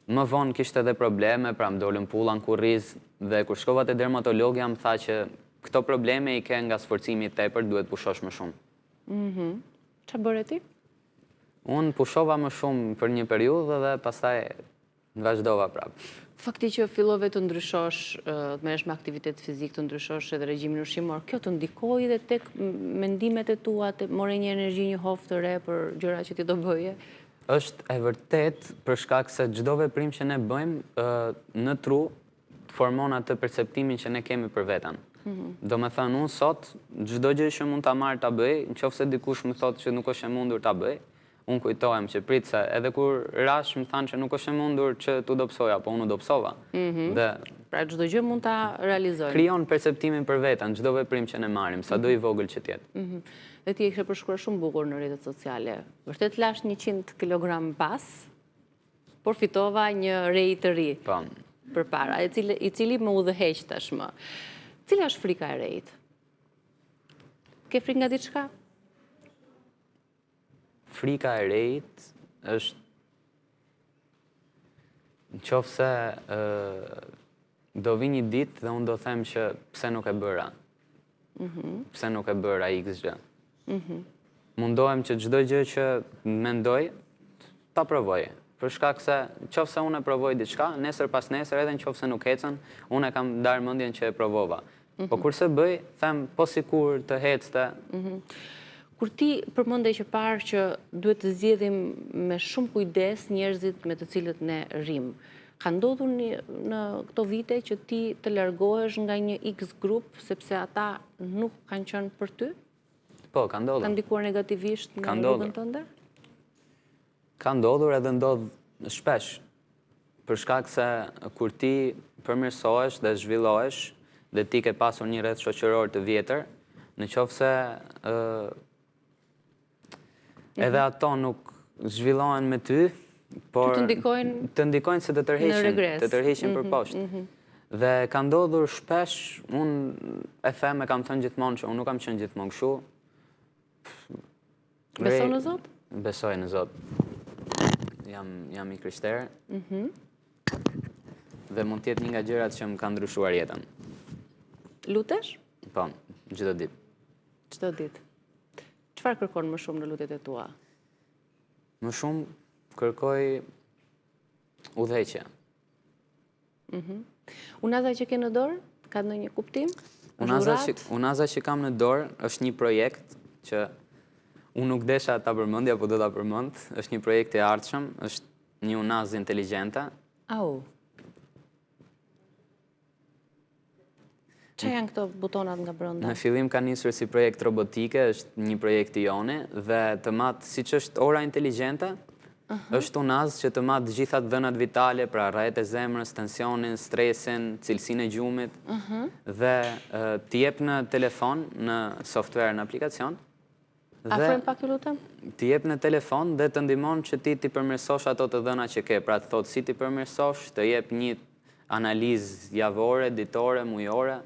Speaker 3: Më vonë kishte edhe probleme, pra më dolën pulla në kurriz dhe kur shkova te dermatologja më tha që këto probleme i ke nga sforcimi i tepër, duhet pushosh më shumë.
Speaker 1: Çfarë bëre ti?
Speaker 3: Unë pushova më shumë për një periudhë dhe pastaj vazhdova prapë.
Speaker 1: Fakti që fillove të ndryshosh, të merresh me aktivitet fizik, të ndryshosh edhe regjimin ushqimor, kjo të ndikoi edhe tek mendimet e tua, të more një energji, një hoftë të re për gjërat që ti do bëje?
Speaker 3: Është e vërtet për shkak se çdo veprim që ne bëjmë në tru formon atë perceptimin që ne kemi për veten. Do me thënë, unë sot, çdo gjë që mund ta marr ta bëj, nëse dikush më thotë që nuk është e mundur ta bëj, unë kujtohem që prit se edhe kur rash më thanë që nuk është e mundur që tu do psoja, po unë do psova. Dhe
Speaker 1: pra çdo gjë mund ta realizojmë.
Speaker 3: Krijon perceptimin për veten, çdo veprim që ne marrim, sado i vogël që të jetë.
Speaker 1: Dhe ti e kishe përshkruar shumë bukur në rrjetet sociale. Vërtet lash 100 kg pas, por fitova një rej të ri.
Speaker 3: Po.
Speaker 1: Përpara, i cili më udhëheq tashmë. Cila është frika e rejt? Ke frikë nga diçka?
Speaker 3: Frika e rejt është nëse do vi një ditë dhe unë do them që pse nuk e bëra. Pse nuk e bëra x gjë. Mundohem që çdo gjë që mendoj ta provoj. Për shkak se nëse unë e provoj diçka, nesër pas nesër edhe nëse nuk ecën, unë e kam ndarë mendjen që e provova. Po kurse bëj, them po sikur të ecte.
Speaker 1: Kur ti përmende që parë që duhet të zgjedhim me shumë kujdes njerëzit me të cilët ne rrim, ka ndodhur në këto vite që ti të largohesh nga një X grup sepse ata nuk kanë qenë për ty?
Speaker 3: Po, ka ndodhur.
Speaker 1: Ka ndikuar negativisht në rrugën tënde?
Speaker 3: Ka ndodhur edhe ndodh shpesh. Për shkak se kur ti përmirësohesh dhe zhvillohesh dhe ti ke pasur një rreth shoqëror të vjetër, nëse edhe ato nuk zhvillohen me ty, por të ndikojnë se të tërheqin për poshtë. Dhe ka ndodhur shpesh, unë e them e kam thënë gjithmonë që unë nuk kam qenë gjithmonë kështu.
Speaker 1: Beson në Zot?
Speaker 3: Besoj në Zot. Jam i krishterë. Dhe mund të jetë një nga gjërat që më kanë ndryshuar jetën.
Speaker 1: Lutesh?
Speaker 3: Po, çdo ditë.
Speaker 1: Çdo ditë. Çfarë kërkon më shumë në lutjet e tua?
Speaker 3: Më shumë kërkoj udhëheqje.
Speaker 1: Unaza që ke në dorë, ka ndonjë kuptim?
Speaker 3: Unaza që kam në dorë është një projekt që unë nuk desha ta përmendja, po do ta përmend. Është një projekt i ardhshëm, është një unazë inteligjente.
Speaker 1: Au. Çfarë janë këto butonat nga brenda?
Speaker 3: Në fillim ka nisur si projekt robotike, është një projekt i jone dhe të mat siç është ora inteligjente, është unazë që të mat të gjitha dhënat vitale, pra rrjet e zemrës, tensionin, stresin, cilësinë e gjumit dhe t'i jep në telefon, në software, në aplikacion.
Speaker 1: Afrojmë pak ju lutem?
Speaker 3: T'i jep në telefon dhe të ndihmon që ti t'i përmirësosh ato të dhëna që ke, pra të thotë si t'i përmirësosh, të jep një analizë javore, ditore, mujore.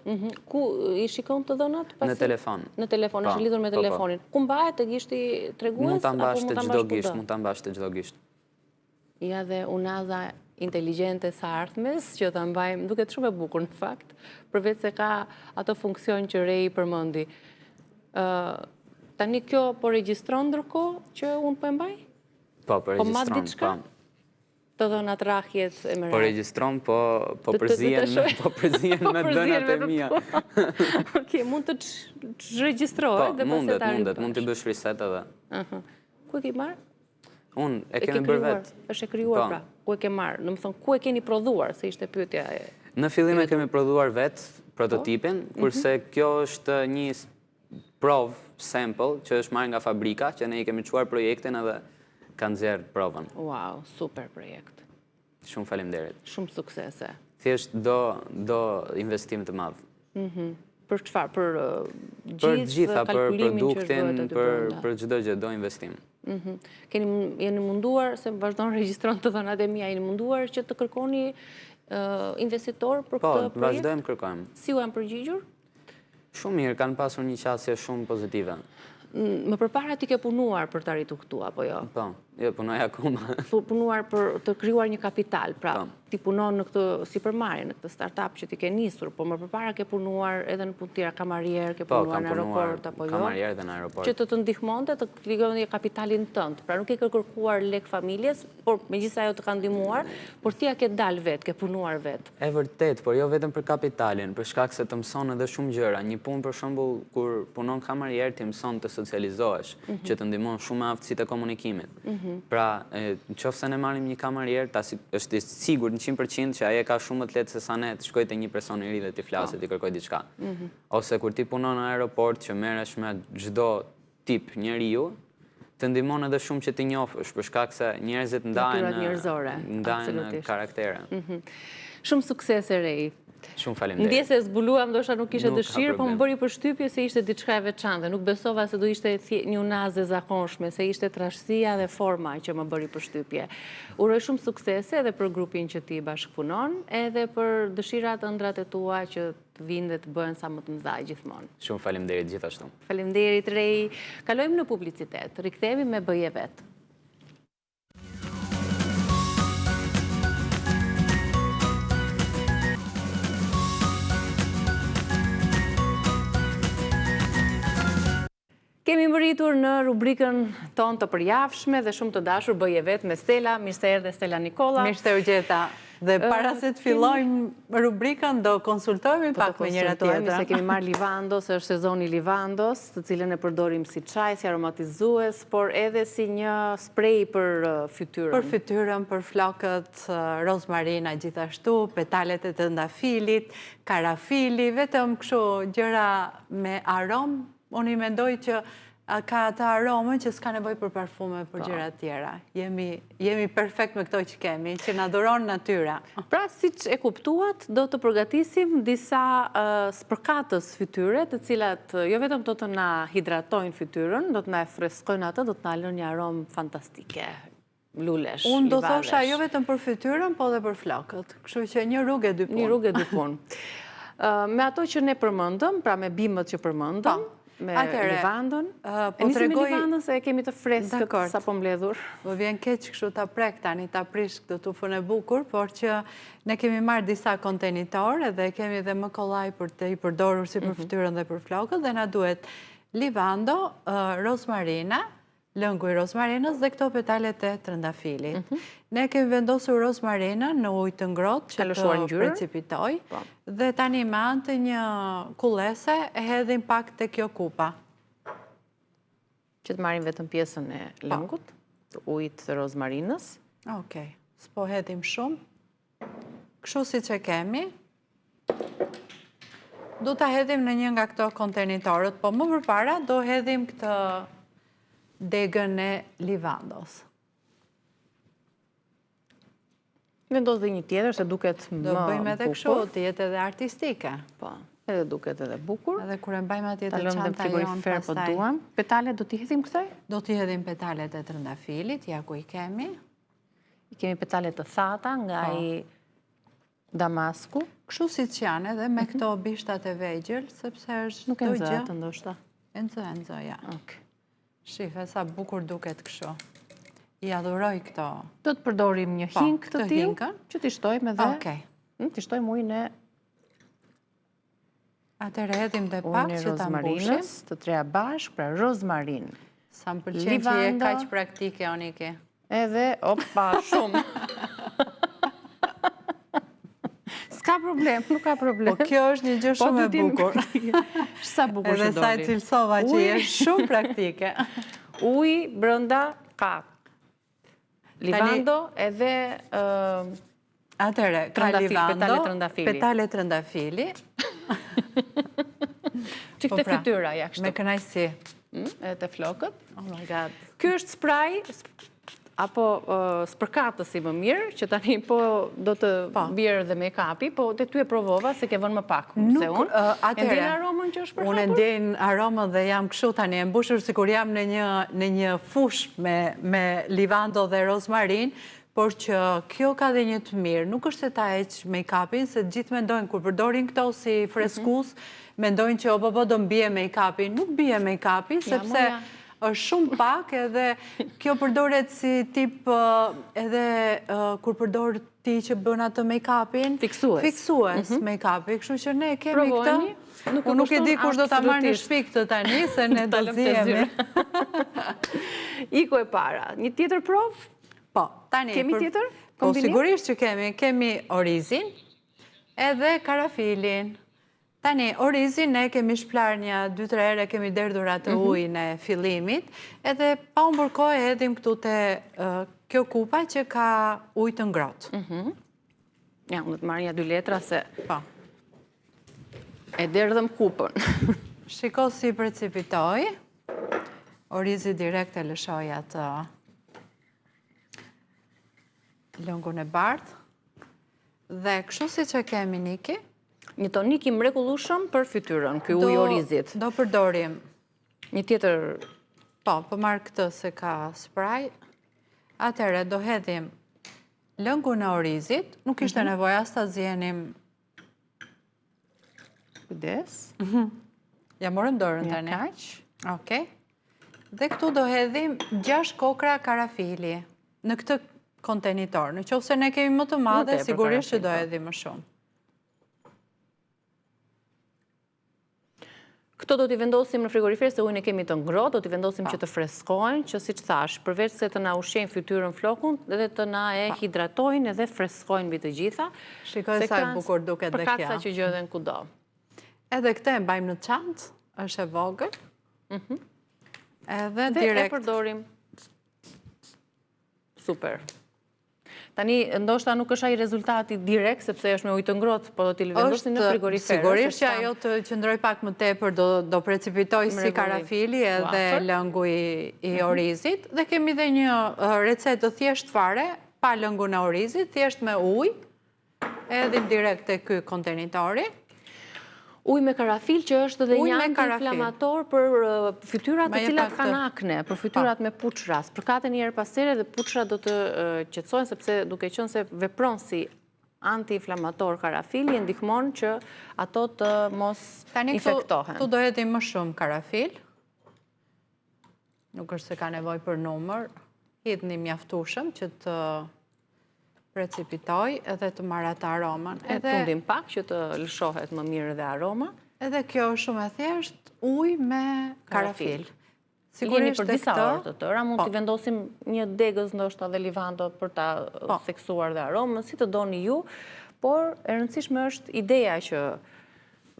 Speaker 1: Ku i shikon të dhënat?
Speaker 3: Në telefon.
Speaker 1: Në telefon, është lidhur me telefonin. Ku mbahet të gishti tregues?
Speaker 3: Mund ta mbash të çdo gisht, mund ta mbash të çdo gisht.
Speaker 1: Ja dhe unaza inteligjente së ardhmes, që ta mbajmë, duket shumë e bukur në fakt, përveç se ka ato funksion që Rei përmendi. Tani kjo po regjistron ndërkohë që unë po e mbaj?
Speaker 3: Po regjistron, po.
Speaker 1: Të dhënat rrahjet e merat.
Speaker 3: Po regjistron, po përzihen me dhënat e mia.
Speaker 1: Okej, mund të regjistrohet dhe pastaj ta
Speaker 3: mundet, mund të bësh reset edhe.
Speaker 1: Ku e ke marrë?
Speaker 3: Unë e kemi bërë vetë.
Speaker 1: Është e krijuar pra. Ku e ke marrë? Domethënë ku e keni prodhuar, se ishte pyetja e.
Speaker 3: Në fillim e kemi prodhuar vetë prototipin, kurse kjo është një provë, sample, që është marrë nga fabrika, që ne i kemi çuar projektin edhe kanë nxjerr provën.
Speaker 1: Wow, super projekt.
Speaker 3: Shumë faleminderit.
Speaker 1: Shumë suksese.
Speaker 3: Thjesht do investim të madh.
Speaker 1: Për çfarë? Për
Speaker 3: gjitha, për produktin, për çdo gjë do investim.
Speaker 1: Jeni munduar, se vazhdon regjistron të dhënat e mia, jeni munduar që të kërkoni investitor për këtë projekt?
Speaker 3: Po, vazhdojmë kërkojmë.
Speaker 1: Si u janë përgjigjur?
Speaker 3: Shumë mirë, kanë pasur një qasje shumë pozitive.
Speaker 1: Më përpara ti ke punuar për të arritur këtu, apo jo?
Speaker 3: Po, jo, punoj akoma.
Speaker 1: Punuar për të krijuar një kapital, pra ti punon në këtë si përmarrje, në këtë startup që ti ke nisur, por më përpara ke punuar edhe në punë tjera, kamarier, ke punuar në aeroport, apo jo?
Speaker 3: Po, kamarier dhe në aeroport.
Speaker 1: Që të ndihmonte të krijonte kapitalin tënd. Pra nuk e ke kërkuar lek familjes, por megjithëse ajo të ka ndihmuar, por ti ja ke dalë vetë, ke punuar vetë.
Speaker 3: E vërtet, por jo vetëm për kapitalin, për shkak se të mëson edhe shumë gjëra. Një punë për shembull kur punon kamarier ti mëson të socializohesh, që të ndihmon shumë aftësitë e komunikimit. Pra, nëse ne marrim një kamarier, është sigurt 100% që ai ka shumë më të lehtë se sa ne të shkojë te një person i ri dhe t'i flasë, t'i kërkoj diçka. Ose kur ti punon në aeroport që merresh me çdo tip njeriu, të ndihmon edhe shumë që ti njohësh, për shkak se njerëzit ndajnë karaktere.
Speaker 1: Shumë sukses e rej.
Speaker 3: Shumë faleminderit.
Speaker 1: Ndjes se zbuluam, ndoshta nuk kishe dëshirë, po më bëri përshtypje se ishte diçka e veçantë. Nuk besova se do ishte një unazë e zakonshme, se ishte trashësia dhe forma që më bëri përshtypje. Uroj shumë suksese edhe për grupin që ti bashkëpunon, edhe për dëshirat ëndrat e tua që të vinë dhe të bëhen sa më të mëdha gjithmonë.
Speaker 3: Shumë faleminderit gjithashtu.
Speaker 1: Faleminderit Rej. Kalojmë në publicitet. Rikthehemi me Bëje Vet. Kemi mbërritur në rubrikën tonë të përjavshme dhe shumë të dashur Bëje Vet me Stella. Mirë se erdhe Stella Nikola.
Speaker 4: Mirë se u gjeta. Dhe para se të fillojmë rubrikën, do konsultojmë pak me njëra tjetra.
Speaker 1: Se kemi marrë livandos, është sezoni livandos, të cilën e përdorim si çaj, si aromatizues, por edhe si një sprej për fytyrën.
Speaker 4: Për fytyrën, për flokët, rozmarina gjithashtu, petalet e trëndafilit, karafili, vetëm kështu gjëra me aromë. Unë i mendoj që ka atë aromën që s'ka nevojë për parfume për gjëra tjera. Jemi perfekt me këto që kemi, që na dhuron natyra.
Speaker 1: Pra, siç e kuptuat, do të përgatisim disa spërkatës fytyre, të cilat jo vetëm do të na hidratojnë fytyrën, do të na e freskojnë atë, do të na lënë një aromë fantastike. Lulesh,
Speaker 4: unë do thosha jo vetëm për fytyrën, po dhe për flokët. Kështu që një rrugë e dy punë.
Speaker 1: Një rrugë e dy punë. Me ato që ne përmendëm, pra me bimët që përmendëm, me livandën. E nisim me livandën se e kemi të freskët sa po mbledhur.
Speaker 4: Më vjen keq kështu ta prek tani, ta prish këtë tufën e bukur, por që ne kemi marrë disa kontenitor dhe kemi dhe më kollaj për të i përdorur si për fytyrën dhe për flokët dhe na duhet livando, rozmarina, lëngu i rozmarinës dhe këto petalet e trëndafilit. Ne kemi vendosur rozmarina në ujë të ngrohtë që të precipitoj dhe tani me anë të një kullese e hedhim pak te kjo kupa.
Speaker 1: Që të marrim vetëm pjesën e lëngut, të ujit të rozmarinës.
Speaker 4: Okej, s'po hedhim shumë. Kështu siç e kemi. Do ta hedhim në një nga këto kontenitorët, po më përpara do hedhim këtë degën e livandos.
Speaker 1: Vendos dhe një tjetër, se duket më bukur.
Speaker 4: Do bëjmë edhe kështu, të jetë edhe artistike.
Speaker 1: Po, edhe duket edhe bukur.
Speaker 4: Edhe kur e mbajmë atje të
Speaker 1: çanta jonë pastaj. Petalet do t'i hedhim kësaj?
Speaker 4: Do t'i hedhim petalet e trëndafilit, ja ku i kemi.
Speaker 1: I kemi petalet të thata nga i damasku.
Speaker 4: Kështu siç janë edhe me këto bishtat e vegjël, sepse është
Speaker 1: nuk e nxehtë ndoshta.
Speaker 4: E nxehtë, ja.
Speaker 1: Okej.
Speaker 4: Shife sa bukur duket kështu. I adhuroj këto.
Speaker 1: Do të përdorim një hing të tillë që t'i shtojmë edhe.
Speaker 4: Okej.
Speaker 1: T'i shtojmë ujin e
Speaker 4: atëherë hedhim dhe pak që ta mbushim.
Speaker 1: Të treja bashkë, pra rozmarin.
Speaker 4: Sa më pëlqen që je kaq praktike, Onike.
Speaker 1: Edhe, opa, shumë. S'ka problem, nuk ka problem.
Speaker 4: Po kjo është një gjë shumë e bukur.
Speaker 1: Sa bukur që doli.
Speaker 4: Edhe sa e cilësova që je shumë praktike.
Speaker 1: Uji brenda ka livando edhe
Speaker 4: atëre, ka livando,
Speaker 1: petale
Speaker 4: trëndafili.
Speaker 1: Që këtë fytyra, ja kështu.
Speaker 4: Me kënaqësi.
Speaker 1: Edhe të flokët. Oh my god. Ky është spray, apo spërkatës si më mirë, që tani po do të bjerë dhe make-upi, po të ty e provova se ke vënë më pak. Se unë, e ndjen aromën që është përhapur?
Speaker 4: Unë e ndjen aromën dhe jam kështu tani, e mbushur sikur jam në një fush me livando dhe rozmarin, por që kjo ka dhe një të mirë. Nuk është se ta eq make-upin, se gjithë mendojnë, kur përdorin këto si freskus, mendojnë që do mbije make-upin. Nuk bie make-upin, sepse është shumë pak edhe kjo përdoret si tip edhe kur përdor ti që bën atë make-upin. Fiksues make-upin. Kështu që ne kemi këtë. Nuk e di kush do ta marrë në shpik të tani, se ne do zihemi.
Speaker 1: Iko e para. Një tjetër provë?
Speaker 4: Po, tani.
Speaker 1: Kemi tjetër?
Speaker 4: Po, sigurisht që kemi. Kemi orizin edhe karafilin. Tani, orizin ne kemi shplar një 2-3 herë, kemi derdhur atë ujin e fillimit, edhe pa unë bërkoj edhim këtu të kjo kupa që ka ujë të ngrotë.
Speaker 1: Ja, unë të marrë një 2 letra se...
Speaker 4: Po.
Speaker 1: E derdhëm kupën.
Speaker 4: Shiko si precipitoj. Orizi direkt e lëshoj atë lëngun e bardhë. Dhe kështu si që kemi Niki.
Speaker 1: Një tonik i mrekullueshëm për fytyrën, ky ujë orizit.
Speaker 4: Do përdorim.
Speaker 1: Një tjetër...
Speaker 4: Po, marr këtë se ka spray. Atëre, do hedhim lëngun e orizit. Nuk ishte nevoja as ta zjenim.
Speaker 1: Kujdes.
Speaker 4: Ja morëm dorën tani.
Speaker 1: Ja kaq.
Speaker 4: Okej. Dhe këtu do hedhim 6 kokra karafili në këtë kontenitor. Në qoftë se ne kemi më të madhe, sigurisht që do hedhim më shumë.
Speaker 1: Këto do t'i vendosim në frigorifer, se ujnë e kemi të ngrohtë, do t'i vendosim që të freskojnë, që si që thash, përveç se të na ushqejnë fytyrën flokun, dhe të na e hidratojnë edhe freskojnë mbi të gjitha.
Speaker 4: Shikoj sa e bukur duket dhe kjo.
Speaker 1: Përkatësa që gjëden kudo.
Speaker 4: Edhe këte e mbajmë në çantë, është e vogël. Edhe direkt.
Speaker 1: Dhe e përdorim. Super. Tani, ndoshta nuk është ai rezultati direkt, sepse është me ujë të ngrohtë, po do t'i vendosim në frigorifer.
Speaker 4: Sigurisht që ajo të qëndroj pak më tepër, do precipitoj si karafili edhe lëngu i orizit. Dhe kemi dhe një recetë të thjesht fare, pa lëngun e orizit, thjesht me ujë, edhim direkt te ky kontenitori.
Speaker 1: Ujë me karafil që është dhe një anti-inflamator për fytyrat të cilat kanë akne, për fytyrat me puçras. Përkaten një herë pas here dhe puçrat do të qetësohen, sepse duke qenë se vepron si anti-inflamator karafili, ndihmon që ato të mos infektohen.
Speaker 4: Tani tu do hedhim më shumë karafil. Nuk është se ka nevojë për numër. Hidhni mjaftueshëm që të precipitoj edhe të marrë atë aromën.
Speaker 1: E tundim pak që të lëshohet më mirë dhe aroma.
Speaker 4: Edhe kjo është shumë e thjesht, ujë me karafil.
Speaker 1: Jeni për disa orë të tëra, mund t'i vendosim një degës ndoshta dhe livando për ta theksuar dhe aromën, si të doni ju, por e rëndësishme është ideja që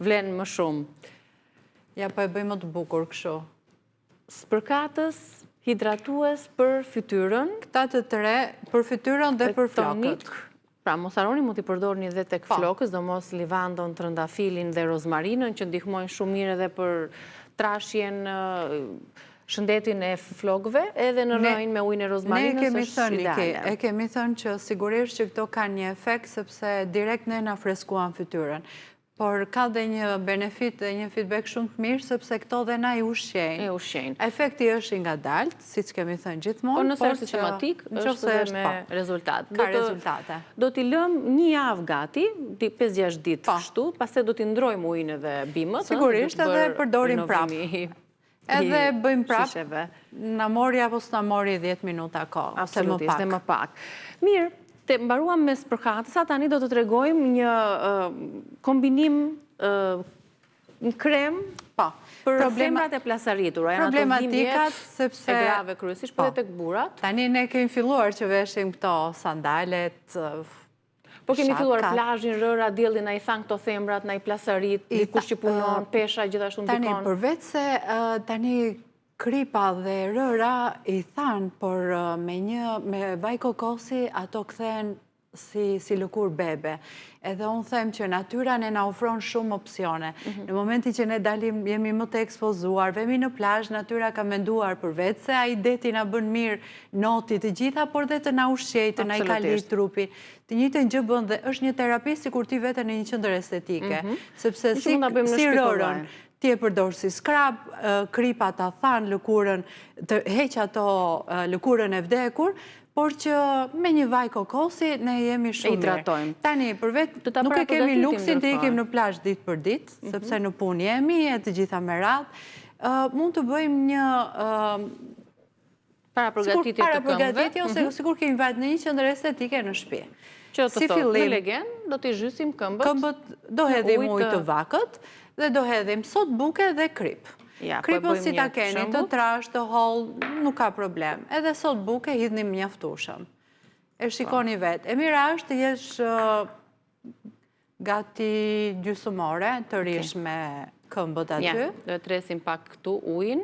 Speaker 1: vlen më shumë.
Speaker 4: Ja, po e bëjmë më të bukur kështu.
Speaker 1: Spërkatës, hidratues për fytyrën.
Speaker 4: Këta të 3 për fytyrën dhe për flokët.
Speaker 1: Pra, mos harroni mund t'i përdorni edhe tek flokës, do mos livandon, trëndafilin dhe rozmarinën, që ndihmojnë shumë mirë edhe për trashjen, shëndetin e flokëve, edhe në rrojnë me ujnë e rozmarinës është ideale.
Speaker 4: E kemi thënë që sigurisht që këto kanë një efekt, sepse direkt ne na freskuan fytyrën. Por ka dhe një benefit dhe një feedback shumë të mirë, sepse këto dhe na i ushqejnë. Efekti është nga daltë, si që kemi thënë gjithmonë.
Speaker 1: Por nëse është sistematik, është dhe me rezultat.
Speaker 4: Ka rezultate.
Speaker 1: Do t'i lëm një javë gati, 5-6 ditë kështu, pastaj do t'i ndrojmë ujin edhe bimët.
Speaker 4: Sigurisht edhe përdorim prapë. Edhe bëjmë prapë, na mori apo s'na mori 10 minuta kohë, ose më pak.
Speaker 1: Mirë. Të mbaruam me spërkatësa, tani do të tregojmë një kombinim në krem për femrat e plasaritura.
Speaker 4: Problematikat, sepse...
Speaker 1: E grave kryesisht, për dhe të këburat.
Speaker 4: Tani ne kemi filluar që veshim këto sandalet,
Speaker 1: po kemi filluar plazhin, rëra, dielli na i than këto femrat, na i plasarit, dikush që punon, pesha, gjithashtu ndikon.
Speaker 4: Tani, përveç se tani kripa dhe rëra i thanë, por me vaj kokosi ato kthehen si lëkur bebe. Edhe unë them që natyra ne na ofron shumë opsione. Në momentin që ne dalim, jemi më të ekspozuar, vemi në plazh, natyra ka menduar përveç se ai deti na bën mirë noti të gjitha, por dhe të na ushqej, të na i kalit trupin. Të njëjtën gjë bën dhe është një terapi sikur ti vete në një qendër estetike, sepse si rërën ti e përdor si skrab, kripa ta than lëkurën, të heq ato lëkurën e vdekur, por që me një vaj kokosi ne jemi shumë mirë.
Speaker 1: hidratojmë.
Speaker 4: Tani, për vetë, nuk e kemi luksin të ikim në plazh ditë për ditë, sepse në punë jemi, e të gjitha me radhë. Mund të bëjmë një
Speaker 1: Para përgatitje të këmbëve.
Speaker 4: ose sikur kemi vajt në një qendër estetike në shtëpi.
Speaker 1: Që të thotë, në legend do t'i zhysim këmbët.
Speaker 4: Këmbët do hedhim ujë të vakët dhe do hedhim sot buke dhe krip. Kripën si ta keni, të trash, të hollë, nuk ka problem. Edhe sot buke hidhni mjaftueshëm. E shikoni vetë. E mira është të jesh gati gjysmore, të rish me këmbët aty.
Speaker 1: Do e tresim pak këtu ujin.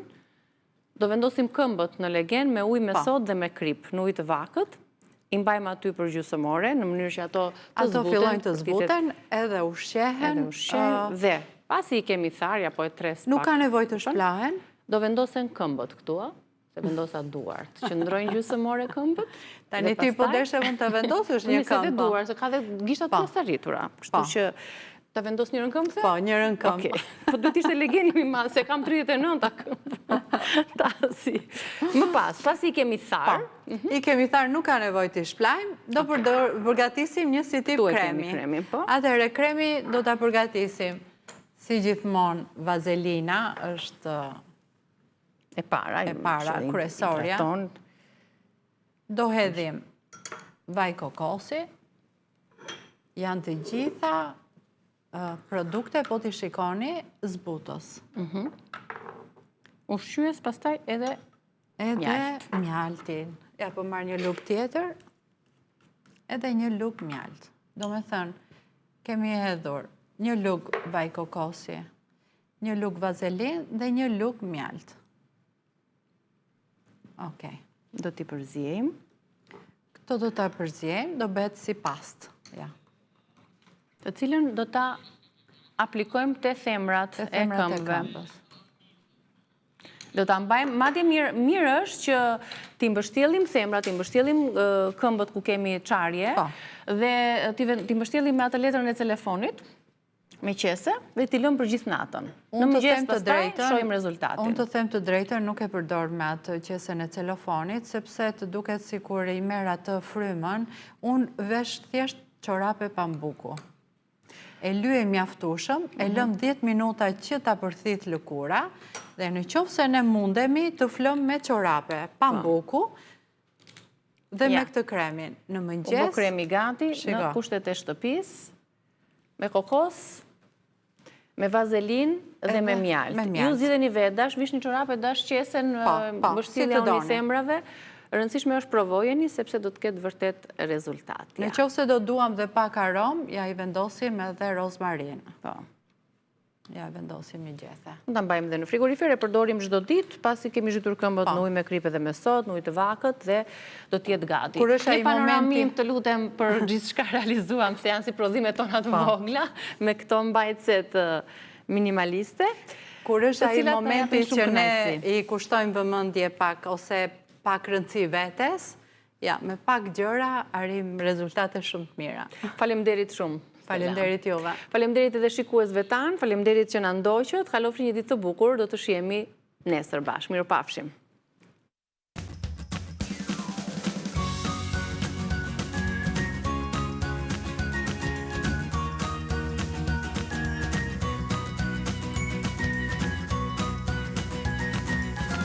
Speaker 1: Do vendosim këmbët në legen me ujë me sodë dhe me krip, në ujë të vakët. I mbajmë aty për gjysmore, në mënyrë që ato
Speaker 4: fillojnë të zbuten, edhe ushqehen.
Speaker 1: Dhe pasi i kemi tharja, po e tres pak.
Speaker 4: Nuk ka nevojë të shplahen.
Speaker 1: Do vendosen këmbët këtu, se vendosa duart. Që ndrojnë gjysmore këmbët.
Speaker 4: Tani ti po deshe mund të vendosësh një këmbë.
Speaker 1: Nisë duart, se ka dhe gishtat pasaritura. Kështu që ta vendos njërën këmbë?
Speaker 4: Po, njërën këmbë.
Speaker 1: Po duhet ishte legenimi ma, se kam 39 këmbë. Tasi. Më pas i kemi tharë.
Speaker 4: I kemi tharë, nuk ka nevojë të shplajmë, do përgatisim një si tip kremi. Atëherë, kremi do të përgatisim, si gjithmonë, vazelina është
Speaker 1: e para,
Speaker 4: kryesorja. Do hedhim vaj kokosi, janë të gjitha produkte, po t'i shikoni, zbutës.
Speaker 1: Ushqyes pastaj edhe
Speaker 4: mjaltin. Ja, po marrë një luk tjetër, edhe një luk mjalt. Do me thënë, kemi hedhur një luk vaj kokosi, një luk vazelin dhe një luk mjalt. Okej.
Speaker 1: Do t'i përzjejmë.
Speaker 4: Këto do t'a përzjejmë, do betë si pastë. Ja.
Speaker 1: Të cilën do t'a aplikojmë të themrat e këmbëve. Do t'a mbajmë, madje mirë është që t'i mbështjellim themrat, t'i mbështjellim këmbët ku kemi qarje, dhe t'i mbështjellim me atë letrën e telefonit, me qese, dhe t'i lëmë për gjithë natën. Në mëngjes pastaj shohim rezultatin.
Speaker 4: Unë të them të drejtën, nuk e përdor me atë qesen e telefonit, sepse të duket sikur i merr atë frymën, unë vesh thjesht çorape pambuku. E lyej mjaftueshëm, e lëm 10 minuta që ta përthith lëkura, dhe në qoftë se ne mundemi të flëm me çorape pambuku dhe me këtë kremin. Në mëngjes,
Speaker 1: u bë kremi gati në kushtet e shtëpisë, me kokos, me vazelin dhe me mjalt. Ju zgjidheni vetë, dash vishni çorape, dash qesen, mbështjellja e themrave. Rëndësishme është provojeni, sepse do të ketë vërtet rezultat.
Speaker 4: Në qoftë se do duam dhe pak aromë, ja i vendosim edhe rozmarin. Ja i vendosim një gjethe.
Speaker 1: Në të mbajmë dhe në frigorifer, e përdorim çdo ditë, pasi kemi zhytur këmbët në ujë me krip dhe me sodë, në ujë të vakët, dhe do t'jetë gati.
Speaker 4: Kur është ai momenti,
Speaker 1: të lutem për gjithçka realizuam, se janë si prodhimet tona të vogla, me këto mbajtëset minimaliste.
Speaker 4: Kur është ai momenti që ne i kushtojmë vëmendje pak, ose pak rëndësi vetes, ja, me pak gjëra arrim rezultate shumë të mira.
Speaker 1: Faleminderit shumë.
Speaker 4: Faleminderit juve.
Speaker 1: Faleminderit edhe shikuesve tanë, faleminderit që na ndoqët, kalofni një ditë të bukur, do të shihemi nesër bashkë. Mirupafshim.